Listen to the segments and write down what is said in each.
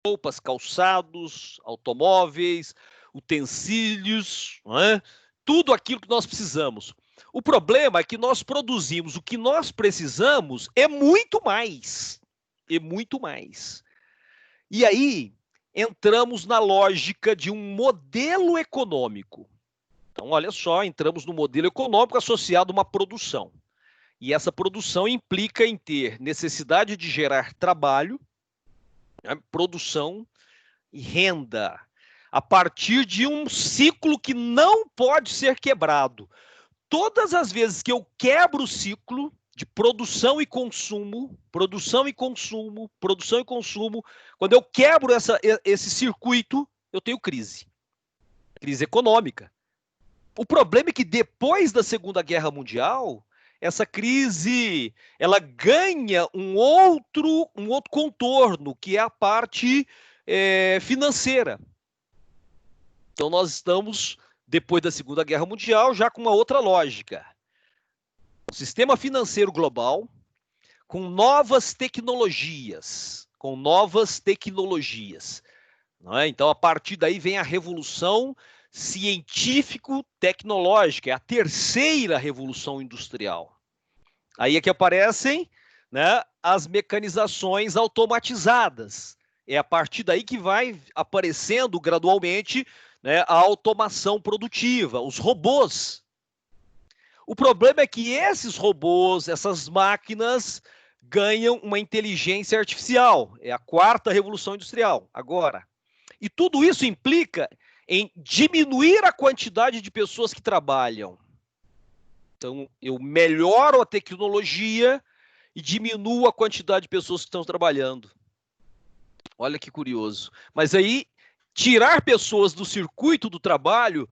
roupas, calçados, automóveis, utensílios, não é? Tudo aquilo que nós precisamos. O problema é que nós produzimos o que nós precisamos é muito mais. É muito mais. E aí entramos na lógica de um modelo econômico. Então, olha só, entramos no modelo econômico associado a uma produção. E essa produção implica em ter necessidade de gerar trabalho, né, produção e renda, a partir de um ciclo que não pode ser quebrado. Todas as vezes que eu quebro o ciclo de produção e consumo, produção e consumo, produção e consumo, quando eu quebro esse circuito, eu tenho crise. Crise econômica. O problema é que depois da Segunda Guerra Mundial, essa crise ela ganha um outro contorno, que é a parte financeira. Então nós estamos, depois da Segunda Guerra Mundial, já com uma outra lógica. O sistema financeiro global, com novas tecnologias, não é? Então, a partir daí vem a revolução científico-tecnológica, é a terceira revolução industrial. Aí é que aparecem, né, as mecanizações automatizadas. É a partir daí que vai aparecendo gradualmente, né, a automação produtiva, os robôs. O problema é que esses robôs, essas máquinas, ganham uma inteligência artificial. É a quarta revolução industrial, agora. E tudo isso implica em diminuir a quantidade de pessoas que trabalham. Então, eu melhoro a tecnologia e diminuo a quantidade de pessoas que estão trabalhando. Olha que curioso. Mas aí, tirar pessoas do circuito do trabalho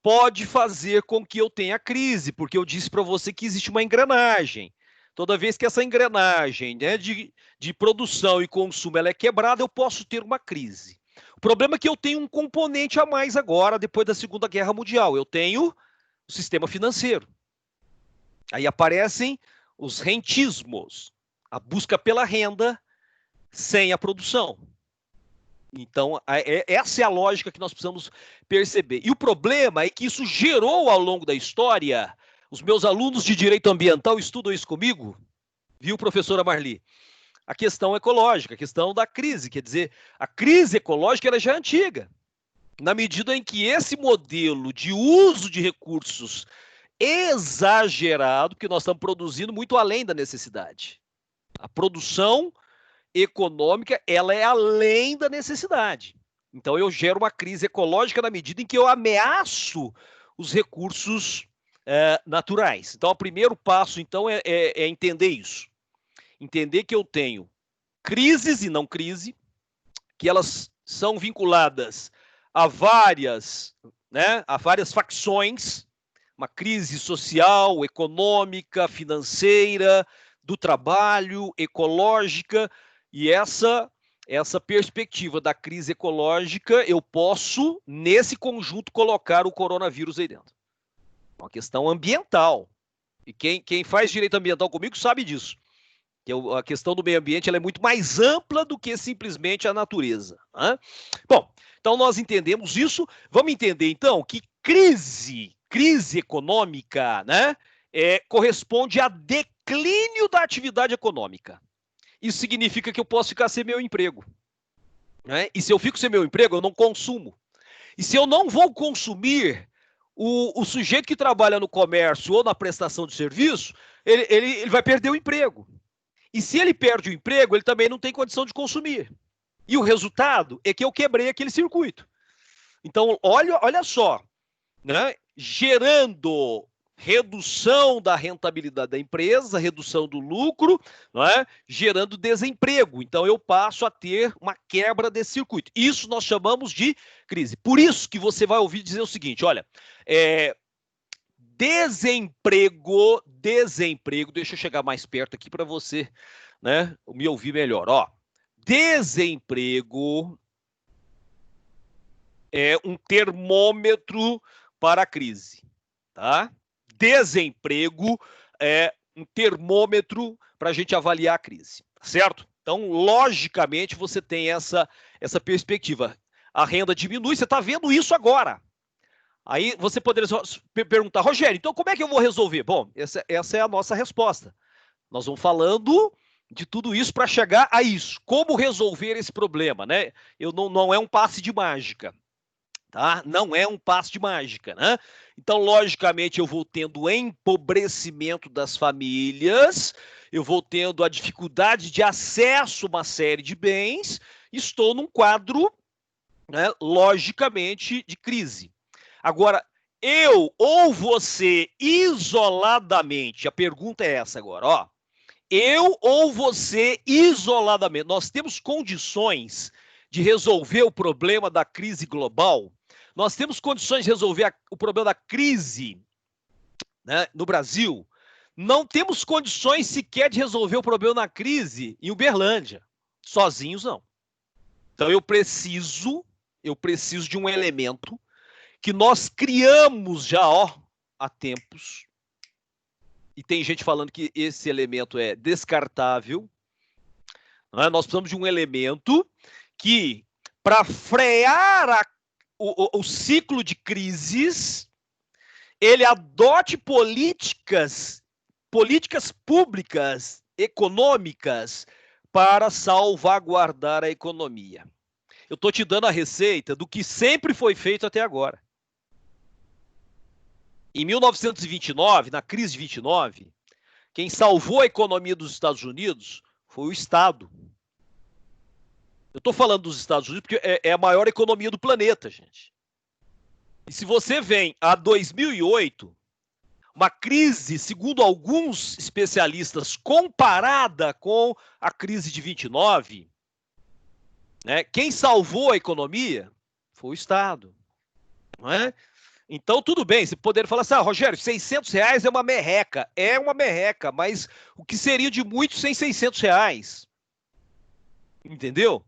pode fazer com que eu tenha crise, porque eu disse para você que existe uma engrenagem. Toda vez que essa engrenagem, né, de produção e consumo ela é quebrada, eu posso ter uma crise. O problema é que eu tenho um componente a mais agora, depois da Segunda Guerra Mundial. Eu tenho o sistema financeiro. Aí aparecem os rentismos, a busca pela renda sem a produção. Então, essa é a lógica que nós precisamos perceber. E o problema é que isso gerou, ao longo da história, os meus alunos de direito ambiental estudam isso comigo, viu, professora Marli? A questão ecológica, a questão da crise. Quer dizer, a crise ecológica ela já é antiga, na medida em que esse modelo de uso de recursos exagerado, que nós estamos produzindo muito além da necessidade. A produção econômica, ela é além da necessidade. Então, eu gero uma crise ecológica na medida em que eu ameaço os recursos naturais. Então, o primeiro passo, então, é entender isso. Entender que eu tenho crises e não crise, que elas são vinculadas a várias facções, uma crise social, econômica, financeira, do trabalho, ecológica, e essa perspectiva da crise ecológica, eu posso, nesse conjunto, colocar o coronavírus aí dentro. Uma questão ambiental. E quem faz direito ambiental comigo sabe disso. Que a questão do meio ambiente ela é muito mais ampla do que simplesmente a natureza. Né? Bom, então nós entendemos isso. Vamos entender, então, que crise econômica, né, corresponde a declínio da atividade econômica. Isso significa que eu posso ficar sem meu emprego. Né? E se eu fico sem meu emprego, eu não consumo. E se eu não vou consumir, o sujeito que trabalha no comércio ou na prestação de serviço, ele vai perder o emprego. E se ele perde o emprego, ele também não tem condição de consumir. E o resultado é que eu quebrei aquele circuito. Então, olha só, né? Gerando redução da rentabilidade da empresa, redução do lucro, não é? Gerando desemprego. Então, eu passo a ter uma quebra desse circuito. Isso nós chamamos de crise. Por isso que você vai ouvir dizer o seguinte, olha, desemprego, deixa eu chegar mais perto aqui para você, né, me ouvir melhor. Ó, desemprego é um termômetro para a crise, tá? Desemprego é um termômetro para a gente avaliar a crise, certo? Então, logicamente, você tem essa perspectiva. A renda diminui, você está vendo isso agora. Aí você poderia perguntar, Rogério, então como é que eu vou resolver? Bom, essa é a nossa resposta. Nós vamos falando de tudo isso para chegar a isso. Como resolver esse problema, né? Não é um passe de mágica, tá? Não é um passe de mágica, né? Então, logicamente, eu vou tendo empobrecimento das famílias, eu vou tendo a dificuldade de acesso a uma série de bens, estou num quadro, né, logicamente, de crise. Agora, eu ou você isoladamente, a pergunta é essa agora, ó. Eu ou você isoladamente, nós temos condições de resolver o problema da crise global? Nós temos condições de resolver o problema da crise, né, no Brasil? Não temos condições sequer de resolver o problema da crise em Uberlândia. Sozinhos, não. Então, eu preciso de um elemento que nós criamos já, ó, há tempos, e tem gente falando que esse elemento é descartável, né? Nós precisamos de um elemento que, para frear o ciclo de crises, ele adote políticas públicas, econômicas, para salvaguardar a economia. Eu estou te dando a receita do que sempre foi feito até agora. Em 1929, na crise de 29, quem salvou a economia dos Estados Unidos foi o Estado. Eu estou falando dos Estados Unidos porque é a maior economia do planeta, gente. E se você vem a 2008, uma crise, segundo alguns especialistas, comparada com a crise de 29, né, quem salvou a economia foi o Estado. Não é? Então, tudo bem, você poderia falar assim, Rogério, R$600 é uma merreca. É uma merreca, mas o que seria de muito sem R$600? Entendeu?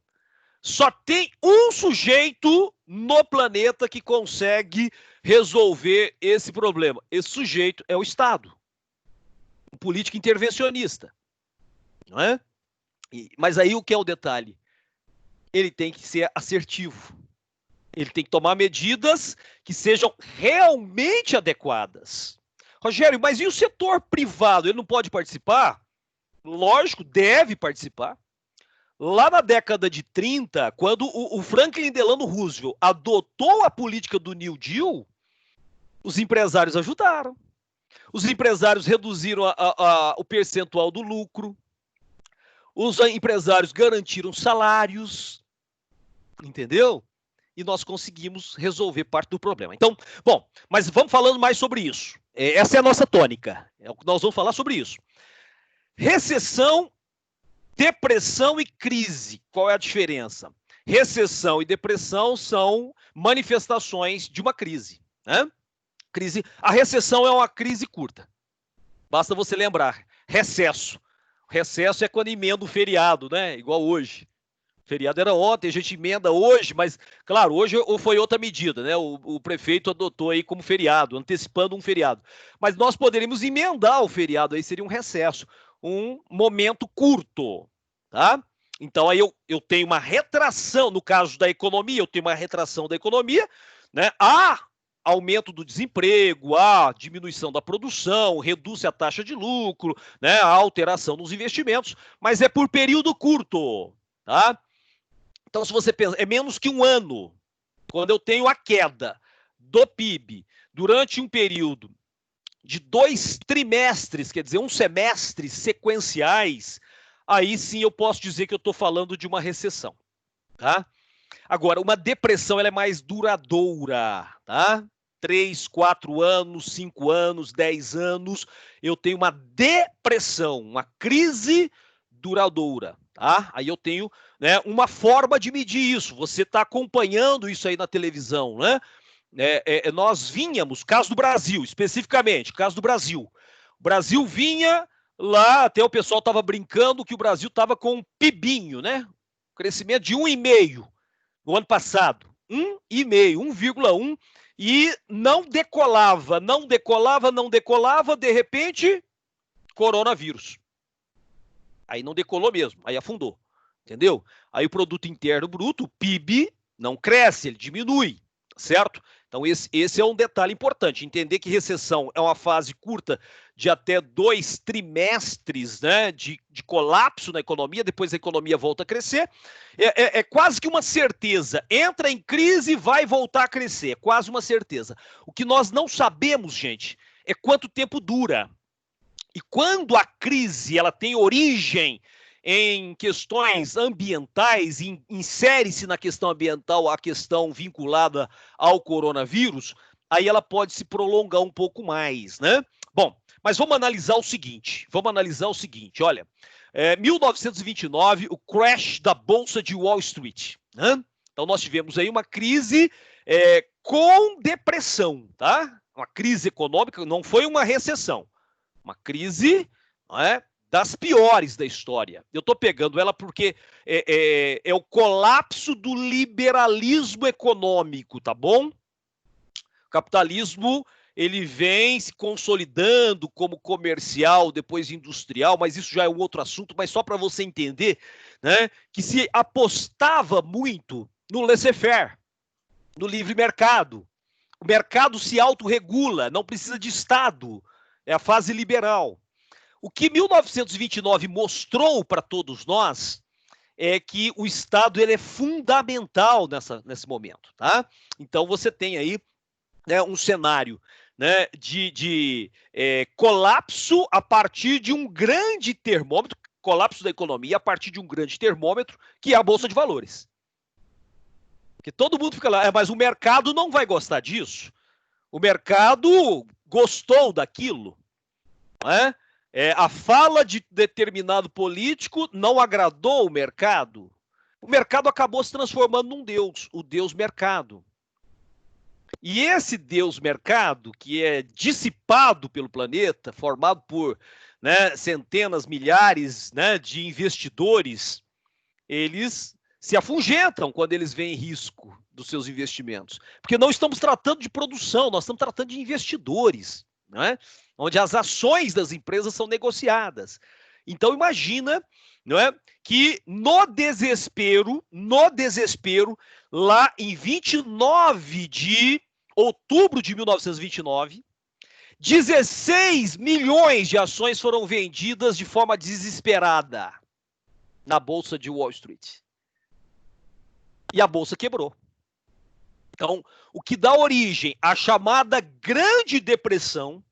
Só tem um sujeito no planeta que consegue resolver esse problema. Esse sujeito é o Estado. Um político intervencionista. Não é? Mas aí o que é o detalhe? Ele tem que ser assertivo. Ele tem que tomar medidas que sejam realmente adequadas. Rogério, mas e o setor privado? Ele não pode participar? Lógico, deve participar. Lá na década de 30, quando o Franklin Delano Roosevelt adotou a política do New Deal, os empresários ajudaram. Os empresários reduziram o percentual do lucro. Os empresários garantiram salários. Entendeu? E nós conseguimos resolver parte do problema. Então, bom, mas vamos falando mais sobre isso. Essa é a nossa tônica. É o que nós vamos falar sobre isso. Recessão, depressão e crise. Qual é a diferença? Recessão e depressão são manifestações de uma crise, né? A recessão é uma crise curta. Basta você lembrar. Recesso. Recesso é quando emenda o feriado, né? Igual hoje. O feriado era ontem, a gente emenda hoje, mas, claro, hoje foi outra medida, né? O prefeito adotou aí como feriado, antecipando um feriado. Mas nós poderíamos emendar o feriado, aí seria um recesso, um momento curto, tá? Então, aí eu tenho uma retração, no caso da economia, eu tenho uma retração da economia, né? Há aumento do desemprego, há diminuição da produção, reduz a taxa de lucro, né? A alteração nos investimentos, mas é por período curto, tá? Então, se você pensa, é menos que um ano, quando eu tenho a queda do PIB durante um período de 2 trimestres, quer dizer, um semestre sequenciais, aí sim eu posso dizer que eu estou falando de uma recessão, tá? Agora, uma depressão ela é mais duradoura, tá? 3, 4 anos, 5 anos, 10 anos, eu tenho uma depressão, uma crise duradoura, tá? Aí eu tenho, né, uma forma de medir isso. Você está acompanhando isso aí na televisão, né? Nós vínhamos, caso do Brasil, especificamente, caso do Brasil. O Brasil vinha lá, até o pessoal estava brincando que o Brasil estava com um PIBinho, né? Crescimento de 1,5 no ano passado. 1,5, 1,1, e não decolava, de repente, coronavírus. Aí não decolou mesmo, aí afundou. entendeu? Aí o produto interno bruto, o PIB, não cresce, ele diminui, certo? Então esse é um detalhe importante, entender que recessão é uma fase curta de até 2 trimestres, né, de colapso na economia, depois a economia volta a crescer, é quase que uma certeza, entra em crise, vai voltar a crescer, é quase uma certeza. O que nós não sabemos, gente, é quanto tempo dura. E quando a crise ela tem origem em questões ambientais, insere-se na questão ambiental a questão vinculada ao coronavírus, aí ela pode se prolongar um pouco mais, né? Bom, mas vamos analisar o seguinte, olha, 1929, o crash da Bolsa de Wall Street, né? Então nós tivemos aí uma crise com depressão, tá? Uma crise econômica, não foi uma recessão, uma crise, não é, das piores da história. Eu estou pegando ela porque é o colapso do liberalismo econômico, tá bom? O capitalismo, ele vem se consolidando como comercial, depois industrial, mas isso já é um outro assunto, mas só para você entender, né, que se apostava muito no laissez-faire, no livre mercado. O mercado se autorregula, não precisa de Estado, é a fase liberal. O que 1929 mostrou para todos nós é que o Estado ele é fundamental nesse momento, tá? Então você tem aí, né, um cenário, né, de colapso a partir de um grande termômetro, colapso da economia a partir de um grande termômetro, que é a Bolsa de Valores. Porque todo mundo fica lá, mas o mercado não vai gostar disso. O mercado gostou daquilo, né? A fala de determinado político não agradou o mercado. O mercado acabou se transformando num deus, o deus mercado. E esse deus mercado, que é dissipado pelo planeta, formado por, né, centenas, milhares, né, de investidores, eles se afugentam quando eles veem risco dos seus investimentos. Porque não estamos tratando de produção, nós estamos tratando de investidores, né? Onde as ações das empresas são negociadas. Então imagina, não é, que no desespero, lá em 29 de outubro de 1929, 16 milhões de ações foram vendidas de forma desesperada na Bolsa de Wall Street. E a Bolsa quebrou. Então, o que dá origem à chamada Grande Depressão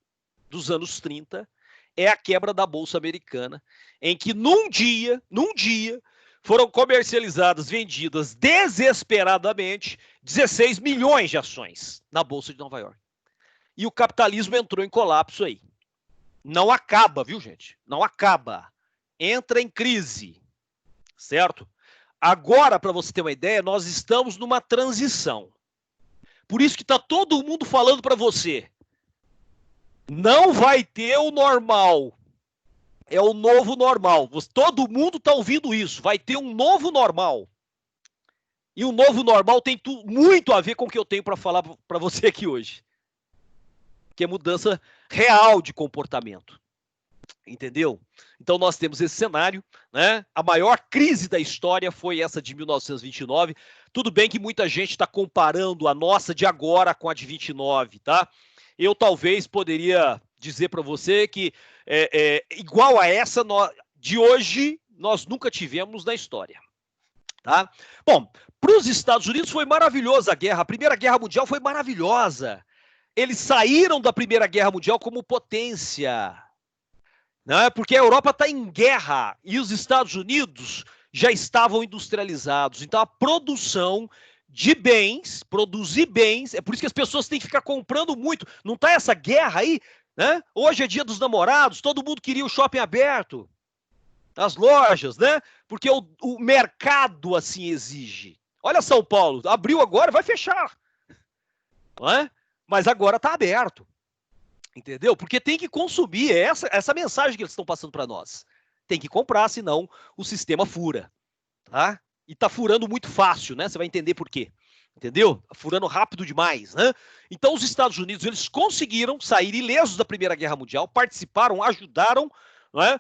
dos anos 30 é a quebra da Bolsa Americana, em que num dia, foram comercializadas, vendidas desesperadamente 16 milhões de ações na Bolsa de Nova York. E o capitalismo entrou em colapso aí. Não acaba, viu, gente? Não acaba. Entra em crise, certo? Agora, para você ter uma ideia, nós estamos numa transição. Por isso que está todo mundo falando para você, não vai ter o normal. É o novo normal. Todo mundo está ouvindo isso. Vai ter um novo normal. E o novo normal tem muito a ver com o que eu tenho para falar para você aqui hoje. Que é mudança real de comportamento. Entendeu? Então nós temos esse cenário, né? A maior crise da história foi essa de 1929. Tudo bem que muita gente está comparando a nossa de agora com a de 29, tá? Eu talvez poderia dizer para você que igual a essa de hoje, nós nunca tivemos na história. Tá? Bom, para os Estados Unidos foi maravilhosa a guerra. A Primeira Guerra Mundial foi maravilhosa. Eles saíram da Primeira Guerra Mundial como potência. Né? Porque a Europa está em guerra e os Estados Unidos já estavam industrializados. Então a produção de bens, produzir bens, é por isso que as pessoas têm que ficar comprando muito. Não está essa guerra aí, né? Hoje é dia dos namorados, todo mundo queria o shopping aberto, as lojas, né? Porque o mercado assim exige. Olha São Paulo, abriu agora, vai fechar, não é? Mas agora está aberto, entendeu? Porque tem que consumir, essa mensagem que eles estão passando para nós. Tem que comprar, senão o sistema fura, tá? E tá furando muito fácil, né? Você vai entender por quê. Entendeu? Furando rápido demais, né? Então os Estados Unidos, eles conseguiram sair ilesos da Primeira Guerra Mundial, participaram, ajudaram, não é?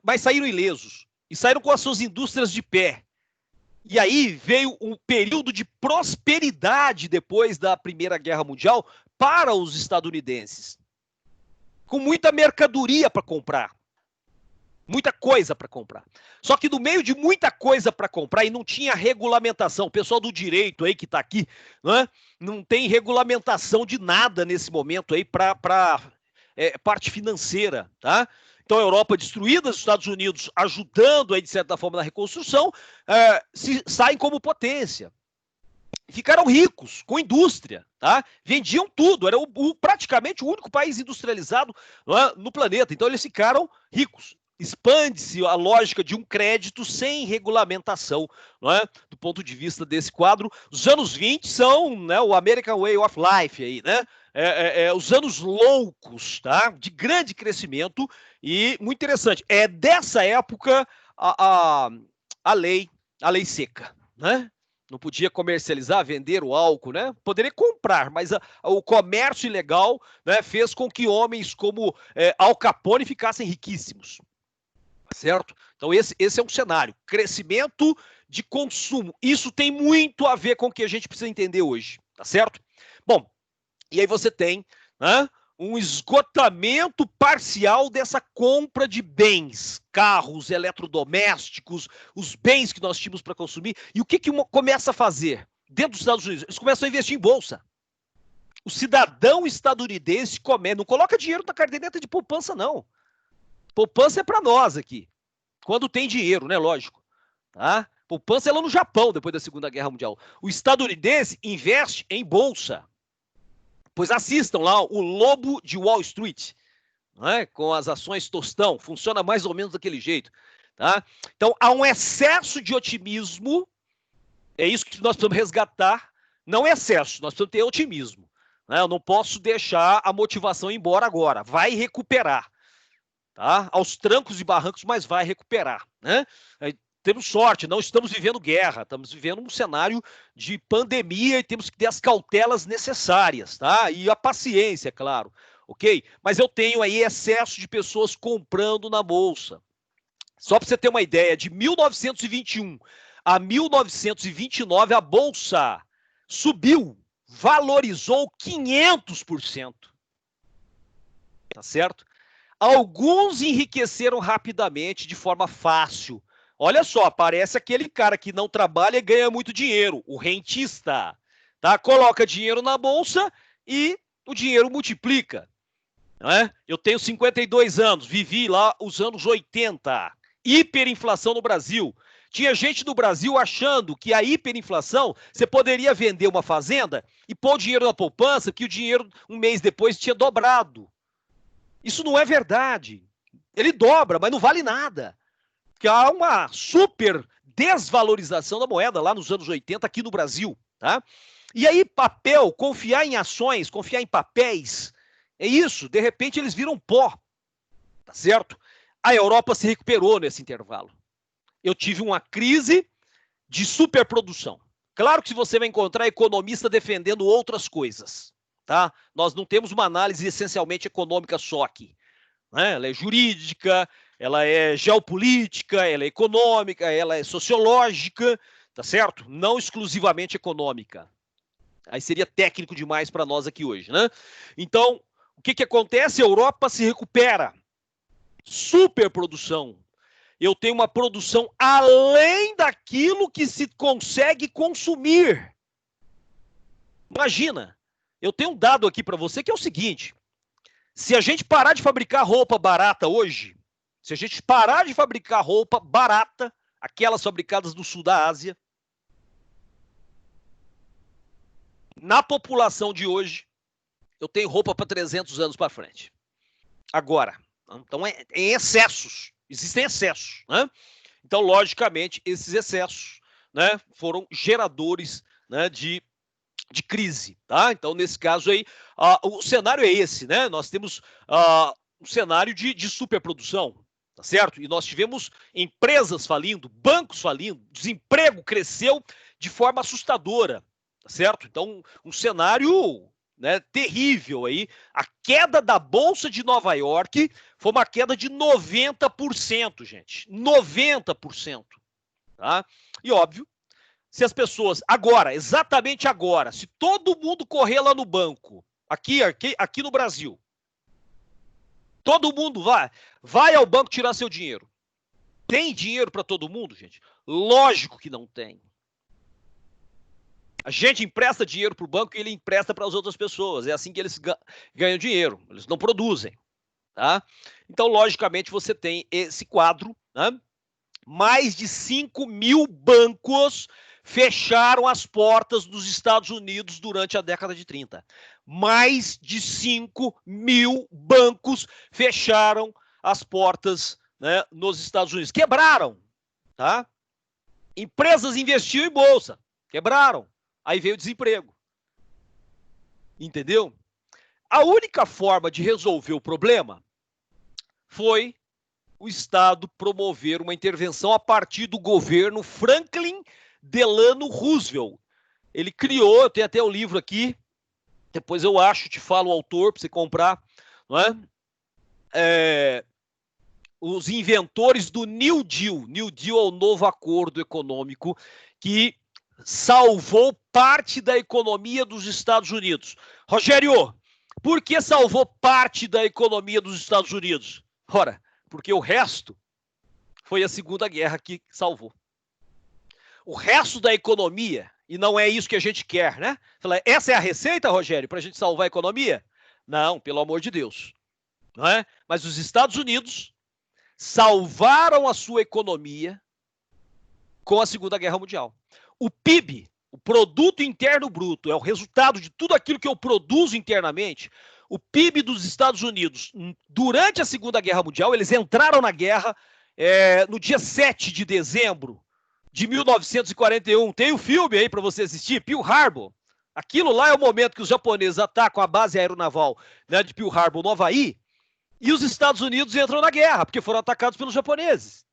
Mas saíram ilesos. E saíram com as suas indústrias de pé. E aí veio um período de prosperidade depois da Primeira Guerra Mundial para os estadunidenses, com muita mercadoria para comprar, muita coisa para comprar. Só que no meio de muita coisa para comprar e não tinha regulamentação, o pessoal do direito aí que está aqui, né, não tem regulamentação de nada nesse momento aí para parte financeira, tá? Então, a Europa destruída, os Estados Unidos ajudando aí, de certa forma, na reconstrução, saem como potência. Ficaram ricos, com indústria, tá? Vendiam tudo, era praticamente o único país industrializado no planeta. Então, eles ficaram ricos. Expande-se a lógica de um crédito sem regulamentação, não é? Do ponto de vista desse quadro. Os anos 20 são, né, o American Way of Life aí, né? Os anos loucos, tá? De grande crescimento e muito interessante. É dessa época a lei seca, né? Não podia comercializar, vender o álcool, né? Poderia comprar, mas o comércio ilegal, né, fez com que homens como Al Capone ficassem riquíssimos. Certo? Então esse é um cenário, crescimento de consumo. Isso tem muito a ver com o que a gente precisa entender hoje, tá certo? Bom, e aí você tem, né, um esgotamento parcial dessa compra de bens, carros, eletrodomésticos, os bens que nós tínhamos para consumir. E o que começa a fazer dentro dos Estados Unidos? Eles começam a investir em bolsa. O cidadão estadunidense não coloca dinheiro na caderneta de poupança, não. Poupança é para nós aqui, quando tem dinheiro, né? Lógico. Tá? Poupança é lá no Japão, depois da Segunda Guerra Mundial. O estadunidense investe em bolsa. Pois assistam lá o Lobo de Wall Street, né? Com as ações tostão. Funciona mais ou menos daquele jeito. Tá? Então, há um excesso de otimismo. É isso que nós precisamos resgatar. Não é excesso, nós precisamos ter otimismo. Né? Eu não posso deixar a motivação ir embora agora. Vai recuperar. Tá? Aos trancos e barrancos, mas vai recuperar, né? Temos sorte, não estamos vivendo guerra, estamos vivendo um cenário de pandemia e temos que ter as cautelas necessárias, tá? E a paciência, claro, ok? Mas eu tenho aí excesso de pessoas comprando na bolsa. Só para você ter uma ideia, de 1921 a 1929, a bolsa subiu, valorizou 500%. Tá certo? Alguns enriqueceram rapidamente, de forma fácil. Olha só, parece aquele cara que não trabalha e ganha muito dinheiro, o rentista. Tá? Coloca dinheiro na bolsa e o dinheiro multiplica. Não é? Eu tenho 52 anos, vivi lá os anos 80. Hiperinflação no Brasil. Tinha gente no Brasil achando que a hiperinflação, você poderia vender uma fazenda e pôr o dinheiro na poupança, que o dinheiro, um mês depois, tinha dobrado. Isso não é verdade. Ele dobra, mas não vale nada. Porque há uma super desvalorização da moeda lá nos anos 80 aqui no Brasil. Tá? E aí, papel, confiar em ações, confiar em papéis, é isso. De repente, eles viram pó. Tá certo? A Europa se recuperou nesse intervalo. Eu tive uma crise de superprodução. Claro que você vai encontrar economista defendendo outras coisas. Tá? Nós não temos uma análise essencialmente econômica só aqui. Né? Ela é jurídica, ela é geopolítica, ela é econômica, ela é sociológica, tá certo? Não exclusivamente econômica. Aí seria técnico demais para nós aqui hoje, né? Então, o que acontece? A Europa se recupera. Superprodução. Eu tenho uma produção além daquilo que se consegue consumir. Imagina. Eu tenho um dado aqui para você que é o seguinte: se a gente parar de fabricar roupa barata hoje, se a gente parar de fabricar roupa barata, aquelas fabricadas no sul da Ásia, na população de hoje, eu tenho roupa para 300 anos para frente. Agora, então é em excessos, existem excessos, né? Então, logicamente, esses excessos, né, foram geradores, né, de crise, tá? Então, nesse caso aí, o cenário é esse, né? Nós temos um cenário de superprodução, tá certo? E nós tivemos empresas falindo, bancos falindo, desemprego cresceu de forma assustadora, tá certo? Então, um cenário, né, terrível aí. A queda da Bolsa de Nova York foi uma queda de 90%, gente. 90%, tá? E óbvio, se as pessoas, agora, exatamente agora, se todo mundo correr lá no banco, aqui no Brasil, todo mundo vai ao banco tirar seu dinheiro. Tem dinheiro para todo mundo, gente? Lógico que não tem. A gente empresta dinheiro para o banco e ele empresta para as outras pessoas. É assim que eles ganham dinheiro. Eles não produzem. Tá? Então, logicamente, você tem esse quadro. Né? Mais de 5 mil bancos fecharam as portas dos Estados Unidos durante a década de 30. Mais de 5 mil bancos fecharam as portas, né, nos Estados Unidos. Quebraram. Tá? Empresas investiam em bolsa. Quebraram. Aí veio o desemprego. Entendeu? A única forma de resolver o problema foi o Estado promover uma intervenção a partir do governo Franklin Delano Roosevelt. Ele criou, eu tenho até o livro aqui, depois eu acho, te falo o autor para você comprar, não é? Os inventores do New Deal. New Deal é o novo acordo econômico que salvou parte da economia dos Estados Unidos. Rogério, por que salvou parte da economia dos Estados Unidos? Ora, porque o resto foi a Segunda Guerra que salvou. O resto da economia, e não é isso que a gente quer, né? Essa é a receita, Rogério, para a gente salvar a economia? Não, pelo amor de Deus. Não é? Mas os Estados Unidos salvaram a sua economia com a Segunda Guerra Mundial. O PIB, o Produto Interno Bruto, é o resultado de tudo aquilo que eu produzo internamente. O PIB dos Estados Unidos, durante a Segunda Guerra Mundial, eles entraram na guerra no dia 7 de dezembro de 1941. Tem o filme aí para você assistir, Pearl Harbor. Aquilo lá é o momento que os japoneses atacam a base aeronaval, né, de Pearl Harbor, no Havaí, e os Estados Unidos entram na guerra, porque foram atacados pelos japoneses,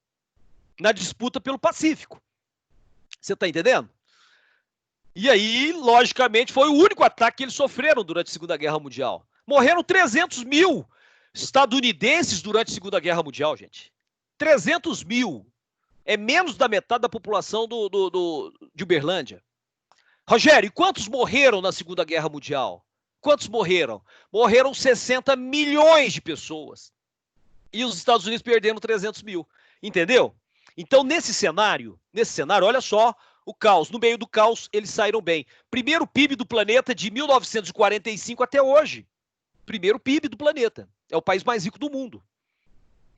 na disputa pelo Pacífico. Você está entendendo? E aí, logicamente, foi o único ataque que eles sofreram durante a Segunda Guerra Mundial. Morreram 300 mil estadunidenses durante a Segunda Guerra Mundial, gente. 300 mil. É menos da metade da população de Uberlândia. Rogério, e quantos morreram na Segunda Guerra Mundial? Quantos morreram? Morreram 60 milhões de pessoas. E os Estados Unidos perderam 300 mil. Entendeu? Então, nesse cenário, olha só o caos. No meio do caos, eles saíram bem. Primeiro PIB do planeta de 1945 até hoje. Primeiro PIB do planeta. É o país mais rico do mundo.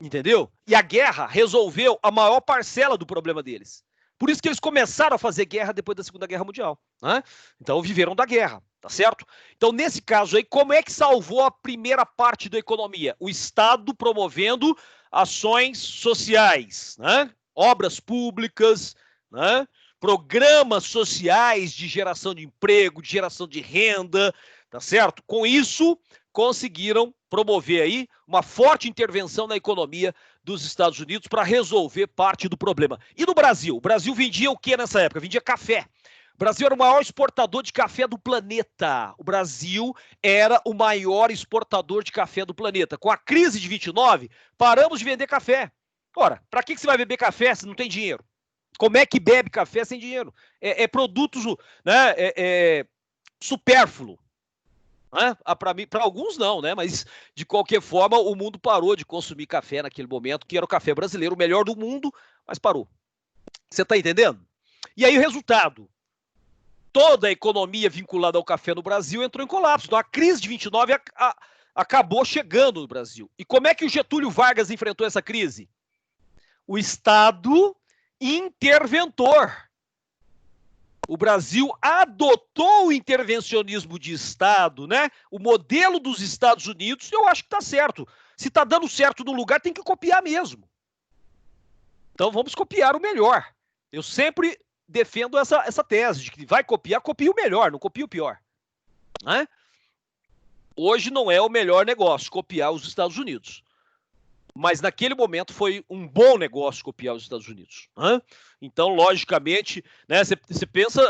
Entendeu? E a guerra resolveu a maior parcela do problema deles. Por isso que eles começaram a fazer guerra depois da Segunda Guerra Mundial. Né? Então, viveram da guerra, tá certo? Então, nesse caso aí, como é que salvou a primeira parte da economia? O Estado promovendo ações sociais, né? Obras públicas, né? Programas sociais de geração de emprego, de geração de renda, tá certo? Com isso, conseguiram promover aí uma forte intervenção na economia dos Estados Unidos para resolver parte do problema. E no Brasil? O Brasil vendia o que nessa época? Vendia café. O Brasil era o maior exportador de café do planeta. O Brasil era o maior exportador de café do planeta. Com a crise de 29, paramos de vender café. Ora, para que você vai beber café se não tem dinheiro? Como é que bebe café sem dinheiro? É produtos, né, supérfluo. Né? Para alguns não, né? Mas de qualquer forma o mundo parou de consumir café naquele momento, que era o café brasileiro, o melhor do mundo, mas parou. Você está entendendo? E aí o resultado? Toda a economia vinculada ao café no Brasil entrou em colapso. Então a crise de 29 acabou chegando no Brasil. E como é que o Getúlio Vargas enfrentou essa crise? O Estado interventor. O Brasil adotou o intervencionismo de Estado, né? O modelo dos Estados Unidos, eu acho que está certo. Se está dando certo no lugar, tem que copiar mesmo. Então vamos copiar o melhor. Eu sempre defendo essa tese de que vai copiar, copia o melhor, não copia o pior. Né? Hoje não é o melhor negócio copiar os Estados Unidos. Mas naquele momento foi um bom negócio copiar os Estados Unidos. Né? Então, logicamente, né, você pensa,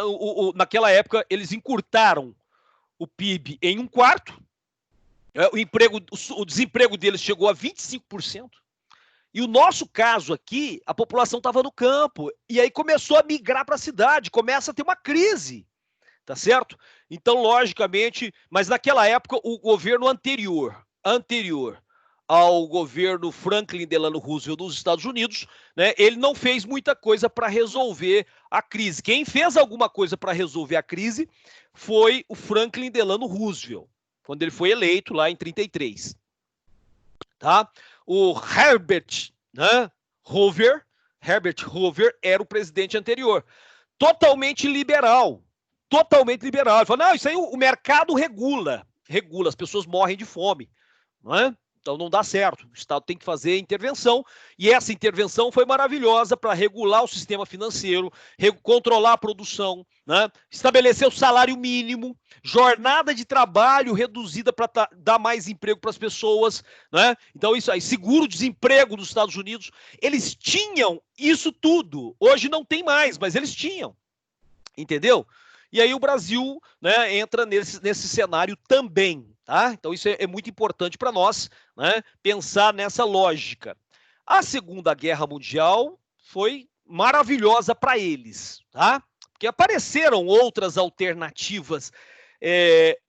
naquela época eles encurtaram o PIB em 1/4, o desemprego deles chegou a 25%, E o nosso caso aqui, a população estava no campo, e aí começou a migrar para a cidade, começa a ter uma crise, tá certo? Então, logicamente, mas naquela época, o governo anterior ao governo Franklin Delano Roosevelt dos Estados Unidos, né, ele não fez muita coisa para resolver a crise. Quem fez alguma coisa para resolver a crise foi o Franklin Delano Roosevelt, quando ele foi eleito lá em 33. Tá? O Herbert, né, Herbert Hoover era o presidente anterior. Totalmente liberal. Totalmente liberal. Ele falou, não, isso aí o mercado regula. Regula, as pessoas morrem de fome. Não é? Então não dá certo. O Estado tem que fazer intervenção. E essa intervenção foi maravilhosa para regular o sistema financeiro, controlar a produção, né? Estabelecer o salário mínimo, jornada de trabalho reduzida para dar mais emprego para as pessoas, né? Então isso aí, seguro-desemprego nos Estados Unidos, eles tinham isso tudo. Hoje não tem mais, mas eles tinham. Entendeu? E aí o Brasil, né, entra nesse cenário também. Tá? Então isso é muito importante para nós, né, pensar nessa lógica. A Segunda Guerra Mundial foi maravilhosa para eles, tá? Porque apareceram outras alternativas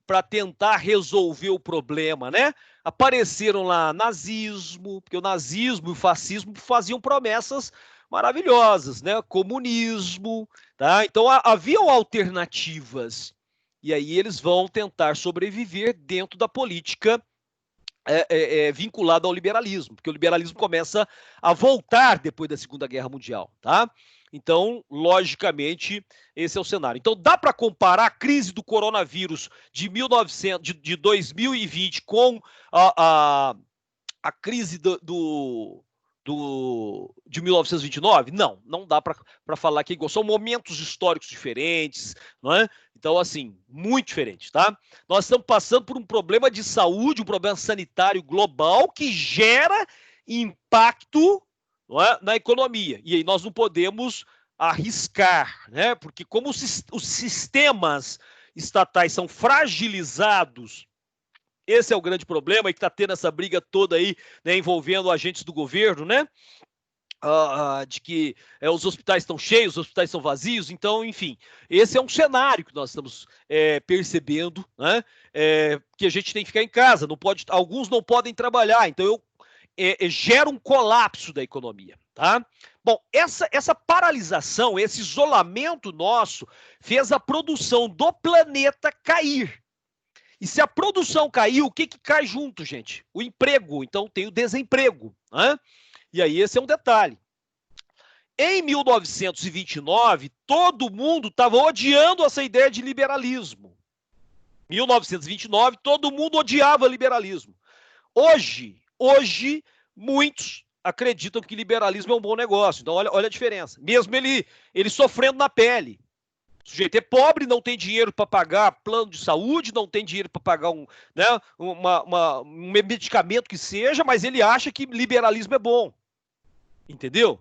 para tentar resolver o problema, né? Apareceram lá nazismo, porque o nazismo e o fascismo faziam promessas maravilhosas, né? Comunismo, tá? Então haviam alternativas. E aí eles vão tentar sobreviver dentro da política vinculada ao liberalismo, porque o liberalismo começa a voltar depois da Segunda Guerra Mundial, tá? Então, logicamente, esse é o cenário. Então, dá para comparar a crise do coronavírus de 2020 com a crise de 1929? Não, não dá para falar que é igual. São momentos históricos diferentes, não é? Então, assim, muito diferente, tá? Nós estamos passando por um problema de saúde, um problema sanitário global que gera impacto, não é, na economia. E aí nós não podemos arriscar, né? Porque como os sistemas estatais são fragilizados, esse é o grande problema, e que está tendo essa briga toda aí, né, envolvendo agentes do governo, né? De que os hospitais estão cheios, os hospitais estão vazios, então, enfim, esse é um cenário que nós estamos percebendo, né? Que a gente tem que ficar em casa, alguns não podem trabalhar, então gera um colapso da economia, tá? Bom, essa paralisação, esse isolamento nosso fez a produção do planeta cair. E se a produção cair, o que cai junto, gente? O emprego. Então tem o desemprego, né? E aí esse é um detalhe. Em 1929, todo mundo estava odiando essa ideia de liberalismo. 1929, todo mundo odiava liberalismo. Hoje, muitos acreditam que liberalismo é um bom negócio. Então, olha a diferença. Mesmo ele sofrendo na pele. O sujeito é pobre, não tem dinheiro para pagar plano de saúde, não tem dinheiro para pagar um medicamento que seja, mas ele acha que liberalismo é bom. Entendeu?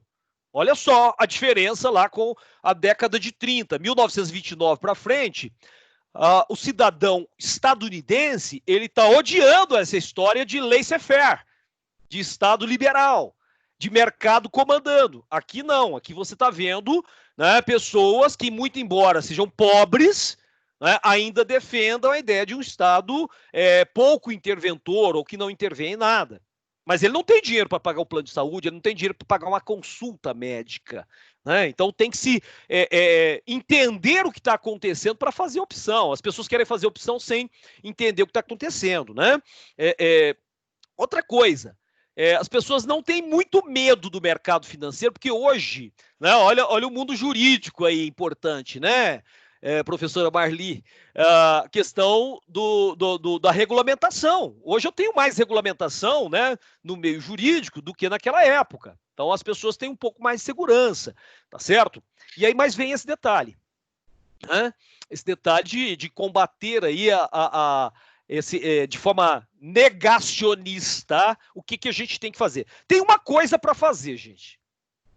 Olha só a diferença lá com a década de 30, 1929 para frente, o cidadão estadunidense, ele está odiando essa história de laissez-faire, de Estado liberal, de mercado comandando. Aqui não, aqui você está vendo, né, pessoas que, muito embora sejam pobres, né, ainda defendam a ideia de um Estado pouco interventor ou que não intervém em nada. Mas ele não tem dinheiro para pagar o plano de saúde, ele não tem dinheiro para pagar uma consulta médica, né? Então tem que se entender o que está acontecendo para fazer opção. As pessoas querem fazer opção sem entender o que está acontecendo, né? Outra coisa, as pessoas não têm muito medo do mercado financeiro, porque hoje, né, olha o mundo jurídico aí importante, né, professora Marli, a questão da regulamentação. Hoje eu tenho mais regulamentação, né, no meio jurídico do que naquela época. Então as pessoas têm um pouco mais de segurança, tá certo? E aí mais vem esse detalhe, né? Esse detalhe de combater aí de forma negacionista, o que a gente tem que fazer? Tem uma coisa para fazer, gente.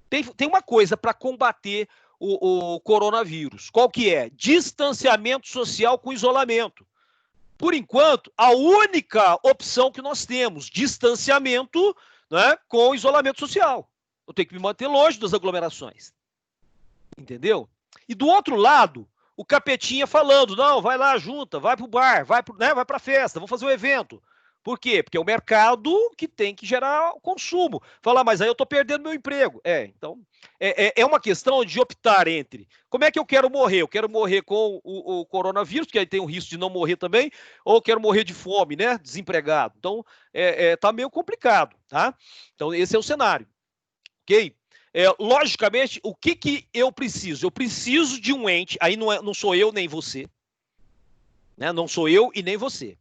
Tem uma coisa para combater o coronavírus. Qual que é? Distanciamento social com isolamento. Por enquanto, a única opção que nós temos, distanciamento, né, com isolamento social. Eu tenho que me manter longe das aglomerações. Entendeu? E do outro lado, o capetinha falando, não, vai lá, junta, vai pro bar, vai pra festa, vamos fazer um evento. Por quê? Porque é o mercado que tem que gerar o consumo. Falar, mas aí eu tô perdendo meu emprego. Então, é uma questão de optar entre como é que eu quero morrer? Eu quero morrer com o coronavírus, que aí tem o risco de não morrer também, ou eu quero morrer de fome, né? Desempregado. Então, tá meio complicado, tá? Então, esse é o cenário, ok? Logicamente, o que eu preciso? Eu preciso de um ente, aí não sou eu nem você, né? Não sou eu e nem você.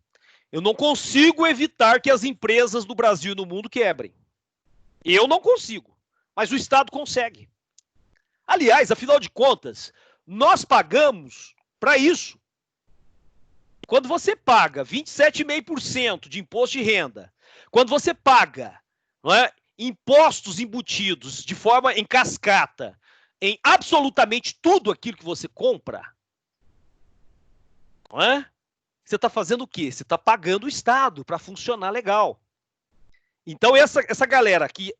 Eu não consigo evitar que as empresas do Brasil e no mundo quebrem. Eu não consigo, mas o Estado consegue. Aliás, afinal de contas, nós pagamos para isso. Quando você paga 27,5% de imposto de renda, quando você paga, não é, impostos embutidos de forma em cascata em absolutamente tudo aquilo que você compra, não é? Você está fazendo o quê? Você está pagando o Estado para funcionar legal. Então, essa galera que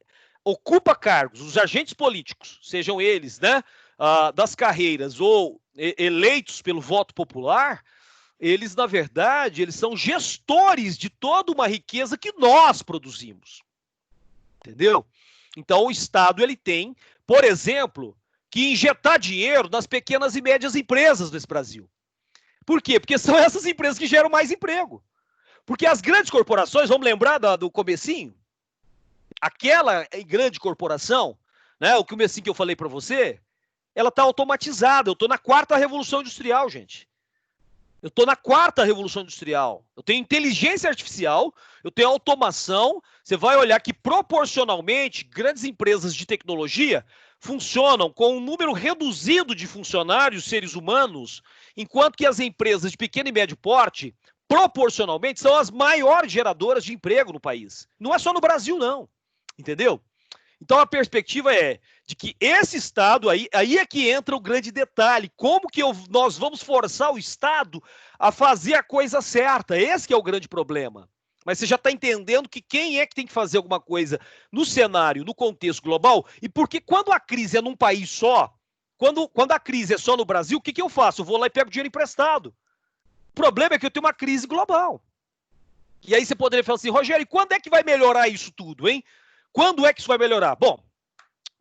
ocupa cargos, os agentes políticos, sejam eles, né, das carreiras ou eleitos pelo voto popular, eles, na verdade, eles são gestores de toda uma riqueza que nós produzimos. Entendeu? Então, o Estado, ele tem, por exemplo, que injetar dinheiro nas pequenas e médias empresas desse Brasil. Por quê? Porque são essas empresas que geram mais emprego. Porque as grandes corporações, vamos lembrar do comecinho? Aquela grande corporação, né, o comecinho que eu falei para você, ela está automatizada. Eu estou na 4ª Revolução Industrial, gente. Eu estou na 4ª Revolução Industrial. Eu tenho inteligência artificial, eu tenho automação. Você vai olhar que, proporcionalmente, grandes empresas de tecnologia funcionam com um número reduzido de funcionários, seres humanos, enquanto que as empresas de pequeno e médio porte, proporcionalmente, são as maiores geradoras de emprego no país. Não é só no Brasil, não. Entendeu? Então, a perspectiva é de que esse Estado, aí é que entra o grande detalhe, como que nós vamos forçar o Estado a fazer a coisa certa, esse que é o grande problema. Mas você já está entendendo que quem é que tem que fazer alguma coisa no cenário, no contexto global, e porque quando a crise é num país só, quando a crise é só no Brasil, o que eu faço? Eu vou lá e pego dinheiro emprestado. O problema é que eu tenho uma crise global. E aí você poderia falar assim, Rogério, e quando é que vai melhorar isso tudo, hein? Quando é que isso vai melhorar? Bom,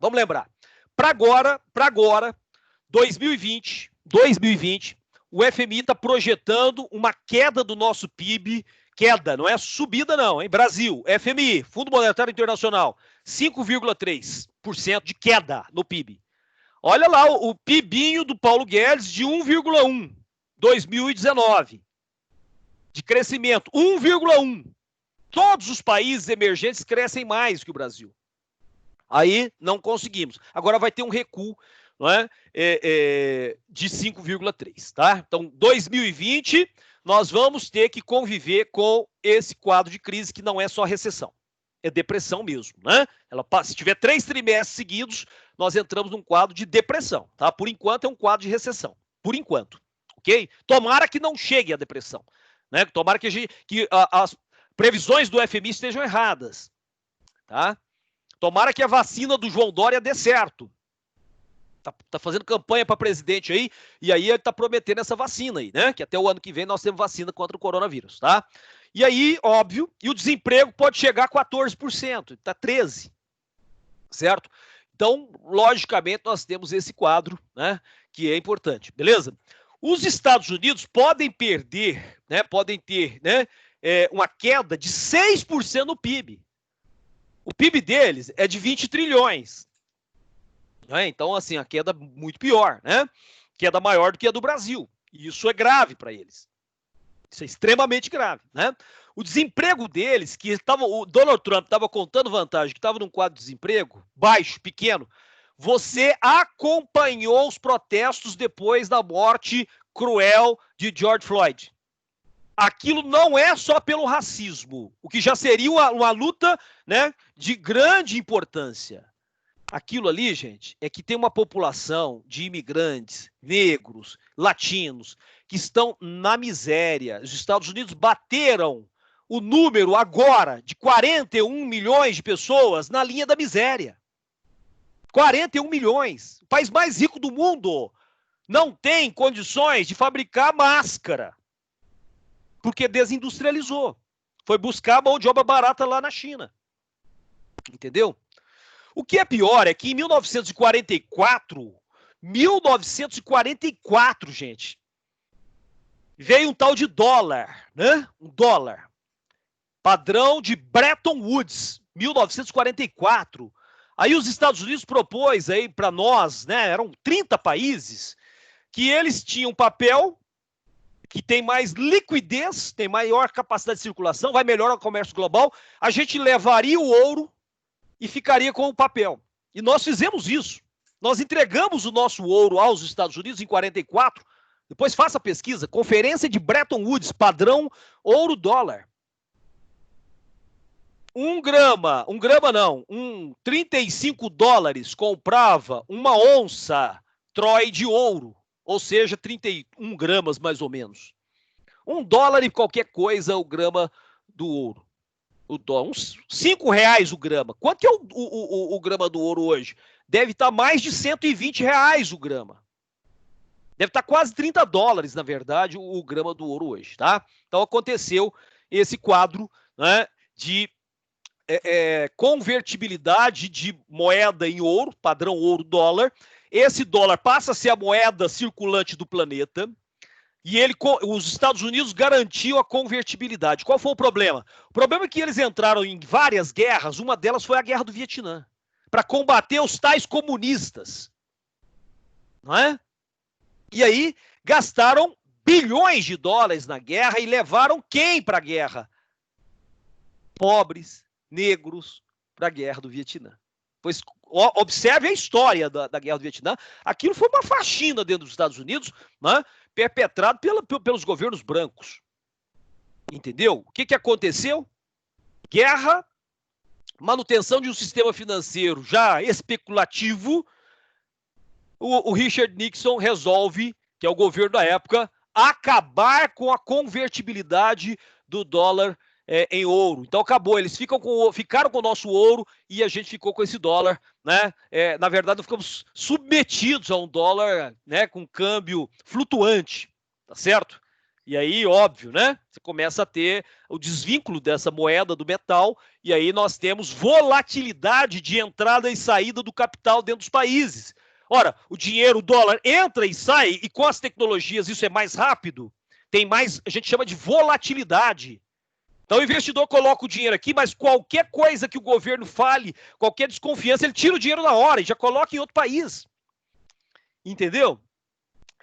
vamos lembrar. Para agora, 2020, o FMI está projetando uma queda do nosso PIB, queda, não é subida não, hein? Brasil, FMI, Fundo Monetário Internacional, 5,3% de queda no PIB. Olha lá o PIBinho do Paulo Guedes de 1,1, 2019, de crescimento, 1,1. Todos os países emergentes crescem mais que o Brasil. Aí não conseguimos. Agora vai ter um recuo, não é? De 5,3, tá? Então, 2020, nós vamos ter que conviver com esse quadro de crise que não é só recessão. É depressão mesmo, né? Se tiver 3 trimestres seguidos, nós entramos num quadro de depressão, tá? Por enquanto é um quadro de recessão. Por enquanto, ok? Tomara que não chegue a depressão, né? Tomara que as previsões do FMI estejam erradas, tá? Tomara que a vacina do João Dória dê certo. Tá fazendo campanha para presidente aí, e aí ele tá prometendo essa vacina aí, né? Que até o ano que vem nós temos vacina contra o coronavírus, tá? E aí, óbvio, e o desemprego pode chegar a 14%, tá 13%, certo? Então, logicamente, nós temos esse quadro, né? Que é importante, beleza? Os Estados Unidos podem perder, né? Podem ter, né? Uma queda de 6% no PIB. O PIB deles é de 20 trilhões. Né? Então, assim, a queda muito pior, né? Queda maior do que a do Brasil. E isso é grave para eles. Isso é extremamente grave, né? O desemprego deles, o Donald Trump estava contando vantagem, que estava num quadro de desemprego baixo, pequeno. Você acompanhou os protestos depois da morte cruel de George Floyd. Aquilo não é só pelo racismo, o que já seria uma luta, né, de grande importância. Aquilo ali, gente, é que tem uma população de imigrantes, negros, latinos, que estão na miséria. Os Estados Unidos bateram o número agora de 41 milhões de pessoas na linha da miséria. 41 milhões. O país mais rico do mundo não tem condições de fabricar máscara, porque desindustrializou. Foi buscar mão de obra barata lá na China. Entendeu? O que é pior é que em 1944, gente, veio um tal de dólar, né? Um dólar. Padrão de Bretton Woods, 1944. Aí os Estados Unidos propôs aí para nós, né? Eram 30 países, que eles tinham papel que tem mais liquidez, tem maior capacidade de circulação, vai melhorar o comércio global, a gente levaria o ouro e ficaria com o papel. E nós fizemos isso. Nós entregamos o nosso ouro aos Estados Unidos em 44. Depois faça a pesquisa. Conferência de Bretton Woods, padrão ouro-dólar. 35 dólares comprava uma onça Troy de ouro. Ou seja, 31 gramas mais ou menos. $1 e qualquer coisa o grama do ouro. Uns R$5 o grama. Quanto que é o grama do ouro hoje? Deve estar mais de R$120 o grama. Deve estar quase $30, na verdade, o grama do ouro hoje, tá? Então aconteceu esse quadro, né, de convertibilidade de moeda em ouro, padrão ouro-dólar. Esse dólar passa a ser a moeda circulante do planeta. E os Estados Unidos garantiam a convertibilidade. Qual foi o problema? O problema é que eles entraram em várias guerras, uma delas foi a Guerra do Vietnã, para combater os tais comunistas. Não é? E aí gastaram bilhões de dólares na guerra e levaram quem para a guerra? Pobres, negros, para a Guerra do Vietnã. Pois observe a história da Guerra do Vietnã. Aquilo foi uma faxina dentro dos Estados Unidos, né? Perpetrado pelos governos brancos. Entendeu? O que aconteceu? Guerra, manutenção de um sistema financeiro já especulativo. O Richard Nixon resolve, que é o governo da época, acabar com a convertibilidade do dólar em ouro. Então acabou, eles ficaram com o nosso ouro e a gente ficou com esse dólar, né? Na verdade, nós ficamos submetidos a um dólar, né, com câmbio flutuante, tá certo? E aí, óbvio, né? Você começa a ter o desvínculo dessa moeda do metal e aí nós temos volatilidade de entrada e saída do capital dentro dos países. Ora, o dinheiro, o dólar entra e sai e com as tecnologias isso é mais rápido, tem mais, a gente chama de volatilidade. Então o investidor coloca o dinheiro aqui, mas qualquer coisa que o governo fale, qualquer desconfiança, ele tira o dinheiro na hora e já coloca em outro país. Entendeu?